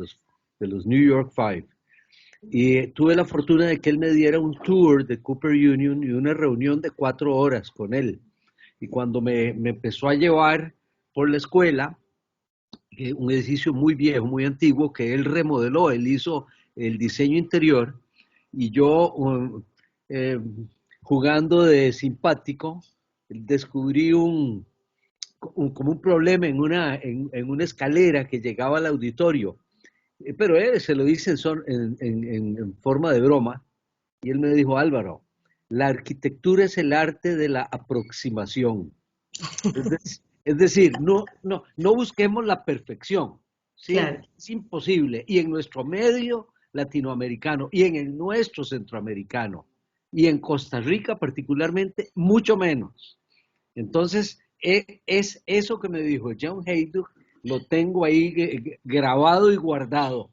los New York Five. Y tuve la fortuna de que él me diera un tour de Cooper Union y una reunión de 4 horas con él. Y cuando me empezó a llevar por la escuela, un edificio muy viejo, muy antiguo, que él remodeló, él hizo el diseño interior, y yo, jugando de simpático, descubrí como un problema en una escalera que llegaba al auditorio. Pero él se lo dice en forma de broma, y él me dijo: Álvaro, la arquitectura es el arte de la aproximación. Es decir, no busquemos la perfección, ¿sí? Claro. Es imposible. Y en nuestro medio latinoamericano, y en el nuestro centroamericano, y en Costa Rica particularmente, mucho menos. Entonces, es eso que me dijo John Haydock, lo tengo ahí grabado y guardado.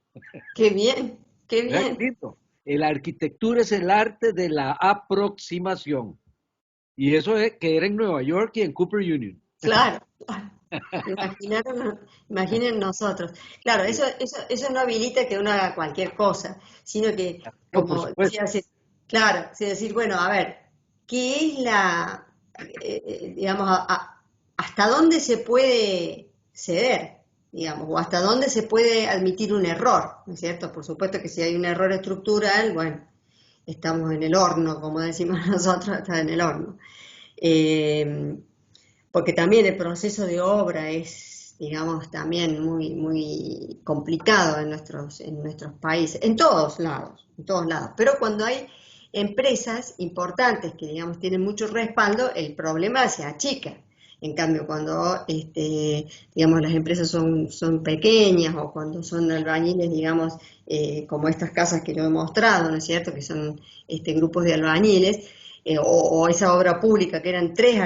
Qué bien, qué bien. La arquitectura es el arte de la aproximación. Y eso es que era en Nueva York y en Cooper Union. Claro. Imaginen nosotros. Claro, eso no habilita que uno haga cualquier cosa, sino que, No, por como supuesto. decía, claro, es decir, bueno, a ver, ¿qué es digamos, hasta dónde se puede ceder, digamos, o hasta dónde se puede admitir un error, ¿no es cierto? Por supuesto que si hay un error estructural, bueno, estamos en el horno, como decimos nosotros, está en el horno. Porque también el proceso de obra es, digamos, también muy, muy complicado en nuestros países, en todos lados, pero cuando hay empresas importantes que, digamos, tienen mucho respaldo, el problema se achica. En cambio, cuando, digamos, las empresas son pequeñas o cuando son albañiles, digamos, como estas casas que yo he mostrado, ¿no es cierto?, que son grupos de albañiles, o esa obra pública que eran tres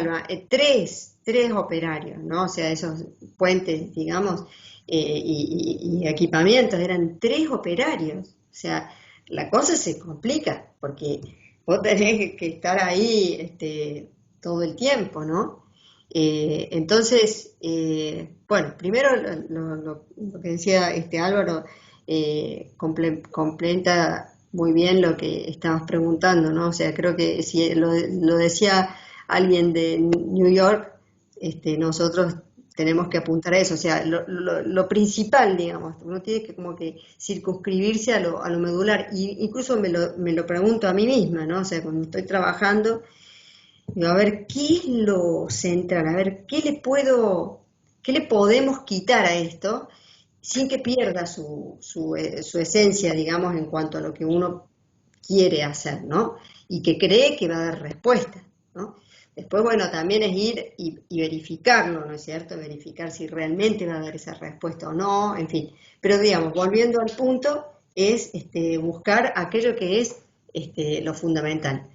operarios, ¿no? O sea, esos puentes, digamos, y equipamientos, eran tres operarios. O sea, la cosa se complica porque vos tenés que estar ahí todo el tiempo, ¿no? Entonces, bueno, primero lo que decía Álvaro completa muy bien lo que estabas preguntando, ¿no? O sea, creo que si lo decía alguien de New York, nosotros tenemos que apuntar a eso. O sea, lo principal, digamos, uno tiene que como que circunscribirse a lo medular. Y incluso me lo pregunto a mí misma, ¿no? O sea, cuando estoy trabajando, digo, a ver, ¿qué es lo central? A ver, qué le podemos quitar a esto sin que pierda su esencia, digamos, en cuanto a lo que uno quiere hacer, ¿no? Y que cree que va a dar respuesta, ¿no? Después, bueno, también es ir y verificarlo, ¿no es cierto? Verificar si realmente va a dar esa respuesta o no, en fin. Pero, digamos, volviendo al punto, es buscar aquello que es lo fundamental.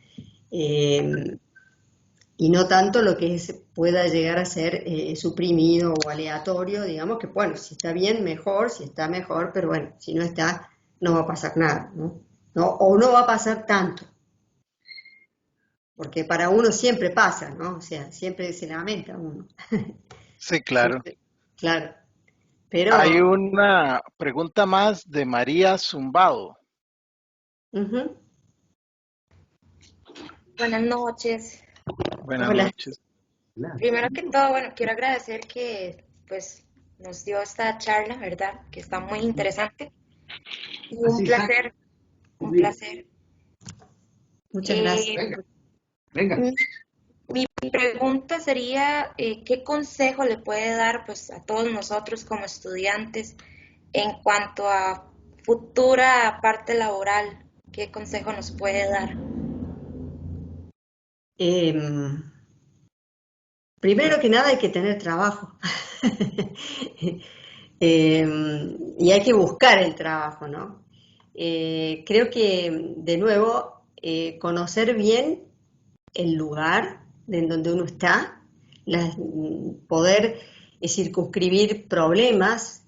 Y no tanto lo que pueda llegar a ser suprimido o aleatorio, digamos que, bueno, si está bien, mejor, si está mejor, pero bueno, si no está, no va a pasar nada, ¿no? O no va a pasar tanto, porque para uno siempre pasa, ¿no? O sea, siempre se lamenta uno. Sí, claro. Siempre, claro, pero... Hay una pregunta más de María Zumbado. Uh-huh. Buenas noches. Buenas Hola. noches. Primero que todo, bueno, quiero agradecer que pues nos dio esta charla, ¿verdad? Que está muy interesante. Y un placer, un placer. Muchas gracias. Venga. Mi pregunta sería, ¿qué consejo le puede dar pues a todos nosotros como estudiantes en cuanto a futura parte laboral? ¿Qué consejo nos puede dar? Primero que nada hay que tener trabajo. Y hay que buscar el trabajo, ¿no? Creo que, de nuevo, conocer bien el lugar en donde uno está, poder circunscribir problemas,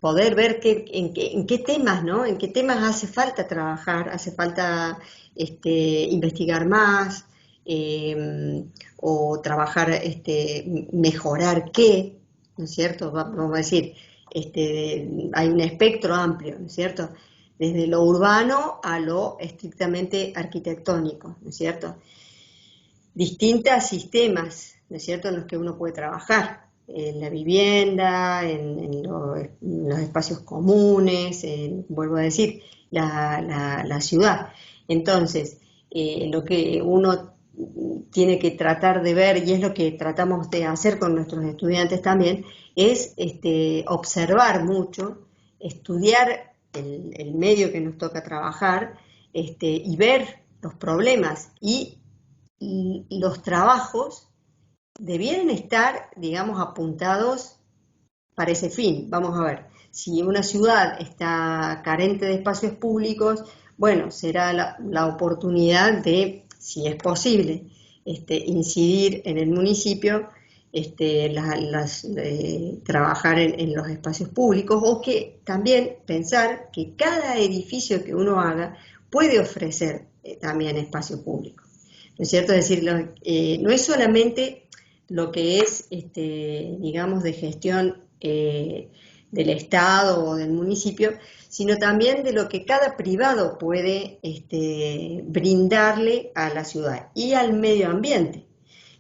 poder ver en qué temas, ¿no? En qué temas hace falta trabajar, hace falta investigar más, o trabajar, mejorar qué, ¿no es cierto? Vamos a decir, hay un espectro amplio, ¿no es cierto? Desde lo urbano a lo estrictamente arquitectónico, ¿no es cierto? Distintos sistemas, ¿no es cierto?, en los que uno puede trabajar, en la vivienda, en los espacios comunes, vuelvo a decir, la ciudad. Entonces, lo que uno tiene que tratar de ver, y es lo que tratamos de hacer con nuestros estudiantes también, es observar mucho, estudiar el medio que nos toca trabajar, y ver los problemas y los trabajos debieran estar, digamos, apuntados para ese fin. Vamos a ver, si una ciudad está carente de espacios públicos, bueno, será la oportunidad de, si es posible, incidir en el municipio, trabajar en los espacios públicos, o que también pensar que cada edificio que uno haga puede ofrecer también espacio público. ¿no es cierto? Es decir, no es solamente lo que es, digamos, de gestión del Estado o del municipio, sino también de lo que cada privado puede brindarle a la ciudad y al medio ambiente.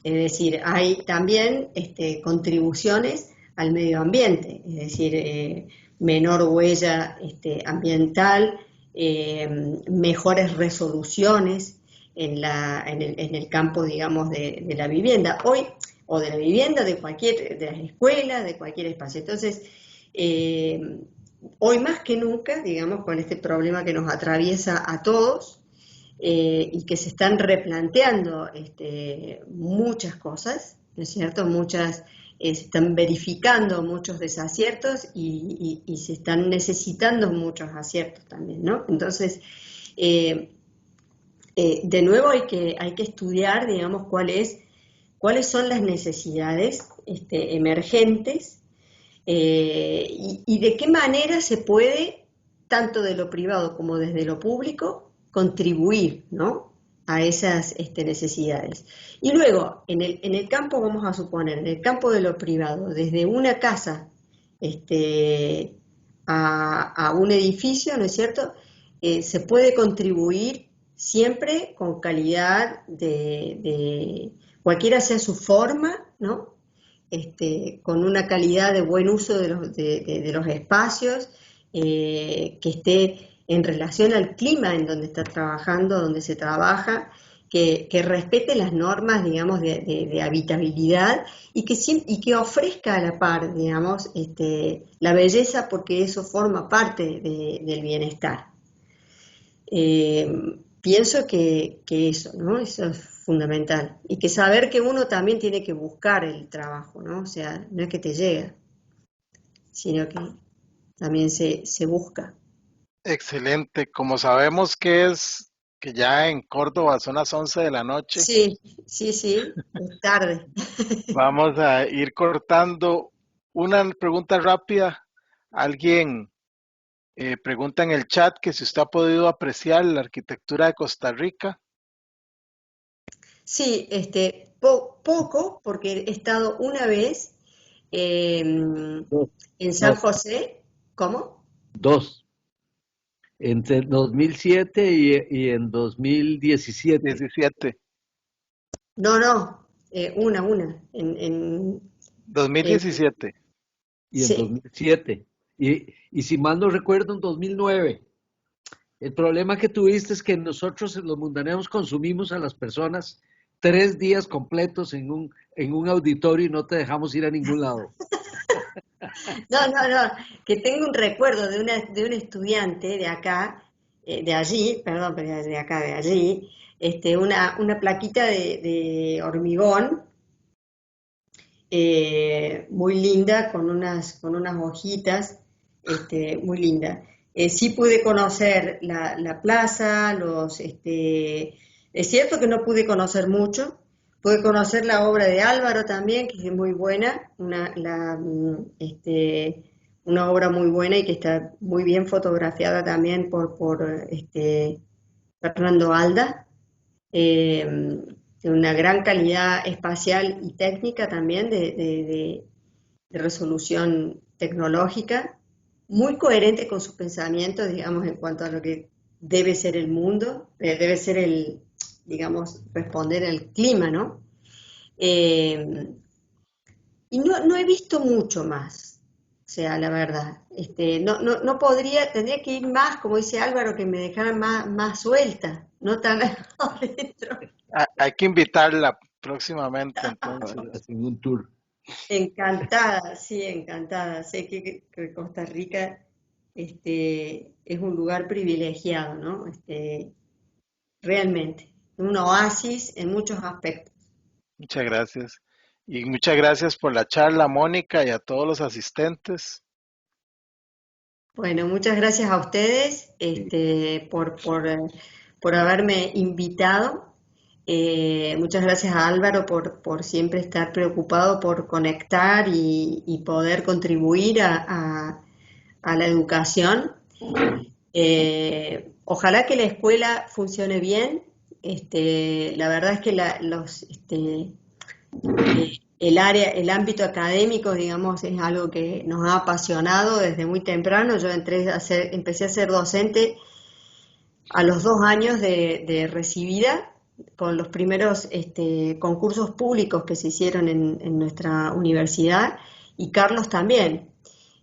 Es decir, hay también contribuciones al medio ambiente, es decir, menor huella ambiental, mejores resoluciones en el campo, digamos, de la vivienda, hoy, o de la vivienda, de las escuelas, de cualquier espacio. Entonces, hoy más que nunca, digamos, con este problema que nos atraviesa a todos, y que se están replanteando muchas cosas, ¿no es cierto? Se están verificando muchos desaciertos y se están necesitando muchos aciertos también, ¿no? Entonces, de nuevo hay que estudiar, digamos, cuáles son las necesidades emergentes, y de qué manera se puede, tanto de lo privado como desde lo público, contribuir, ¿no?, a esas necesidades. Y luego, en el campo, vamos a suponer, en el campo de lo privado, desde una casa a un edificio, ¿no es cierto?, se puede contribuir siempre con calidad cualquiera sea su forma, ¿no?, con una calidad de buen uso de los espacios, que esté en relación al clima en donde está trabajando, donde se trabaja, que respete las normas, digamos, de habitabilidad y que ofrezca a la par, digamos, la belleza, porque eso forma parte del bienestar. Pienso que eso, ¿no? Eso es fundamental. Y que saber que uno también tiene que buscar el trabajo, ¿no? O sea, no es que te llega, sino que también se busca. Excelente. Como sabemos que ya en Córdoba son las 11 de la noche, Sí, es tarde. vamos a ir cortando. Una pregunta rápida. Alguien pregunta en el chat que si usted ha podido apreciar la arquitectura de Costa Rica. Sí, poco, porque he estado una vez en San Dos, José. ¿Cómo? dos, entre 2007 y en 2017. 17. No, una, en, 2017. Y en sí. 2007. Y si mal no recuerdo, en 2009. El problema que tuviste es que nosotros los mundaneos consumimos a las personas 3 días completos en un auditorio y no te dejamos ir a ningún lado. No, que tengo un recuerdo de un estudiante de acá, de allí, perdón, pero de acá, de allí, una plaquita de hormigón, muy linda, con unas hojitas, muy linda. Sí pude conocer la plaza, es cierto que no pude conocer mucho. Pude conocer la obra de Álvaro también, que es muy buena, una obra muy buena y que está muy bien fotografiada también por Fernando Alda, de una gran calidad espacial y técnica también, de resolución tecnológica, muy coherente con sus pensamientos, digamos, en cuanto a lo que debe ser el mundo, debe ser digamos, responder al clima, ¿no? Y no he visto mucho más, o sea, la verdad. No tendría que ir más, como dice Álvaro, que me dejaran más suelta, no tan adentro. Hay que invitarla próximamente, entonces. Hacen un tour. Encantada, sí, encantada. Sé que Costa Rica es un lugar privilegiado, ¿no? Realmente, un oasis en muchos aspectos. Muchas gracias. Y muchas gracias por la charla, Mónica, y a todos los asistentes. Bueno, muchas gracias a ustedes por haberme invitado. Muchas gracias a Álvaro por siempre estar preocupado por conectar y poder contribuir a la educación. Ojalá que la escuela funcione bien la verdad es que el ámbito académico, digamos, es algo que nos ha apasionado desde muy temprano. Yo empecé a ser docente a los 2 años de recibida, con los primeros concursos públicos que se hicieron en nuestra universidad, y Carlos también.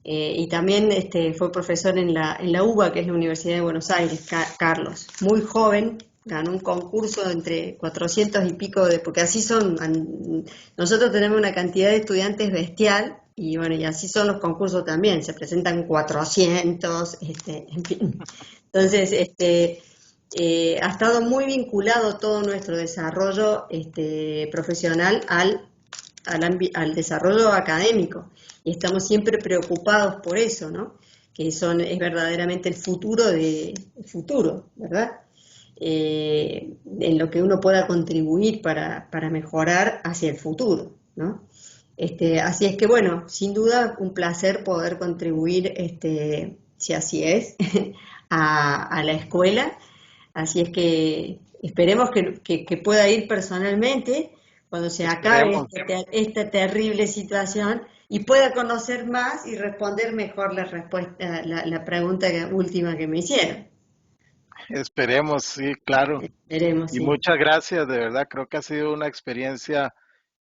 Y también fue profesor en la UBA, que es la Universidad de Buenos Aires, Carlos. Muy joven, ganó un concurso entre 400 y pico, porque así son, nosotros tenemos una cantidad de estudiantes bestial, y bueno, y así son los concursos también, se presentan 400, en fin. Entonces, ha estado muy vinculado todo nuestro desarrollo profesional al desarrollo académico, y estamos siempre preocupados por eso, ¿no? Que es verdaderamente el futuro, ¿verdad? En lo que uno pueda contribuir para mejorar hacia el futuro, ¿no? Así es que, bueno, sin duda un placer poder contribuir, si así es, a la escuela. Así es que esperemos que pueda ir personalmente cuando se acabe esta terrible situación, y pueda conocer más y responder mejor la pregunta última que me hicieron. Esperemos, sí, claro. Esperemos, Y sí. muchas gracias, de verdad, creo que ha sido una experiencia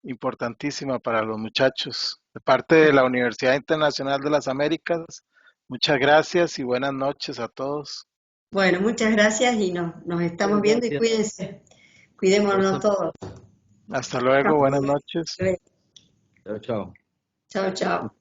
importantísima para los muchachos. De parte de la Universidad Internacional de las Américas, muchas gracias y buenas noches a todos. Bueno, muchas gracias, y nos estamos viendo, y cuídense. Cuidémonos todos. Hasta luego, buenas noches. Chao, chao. Chao, chao.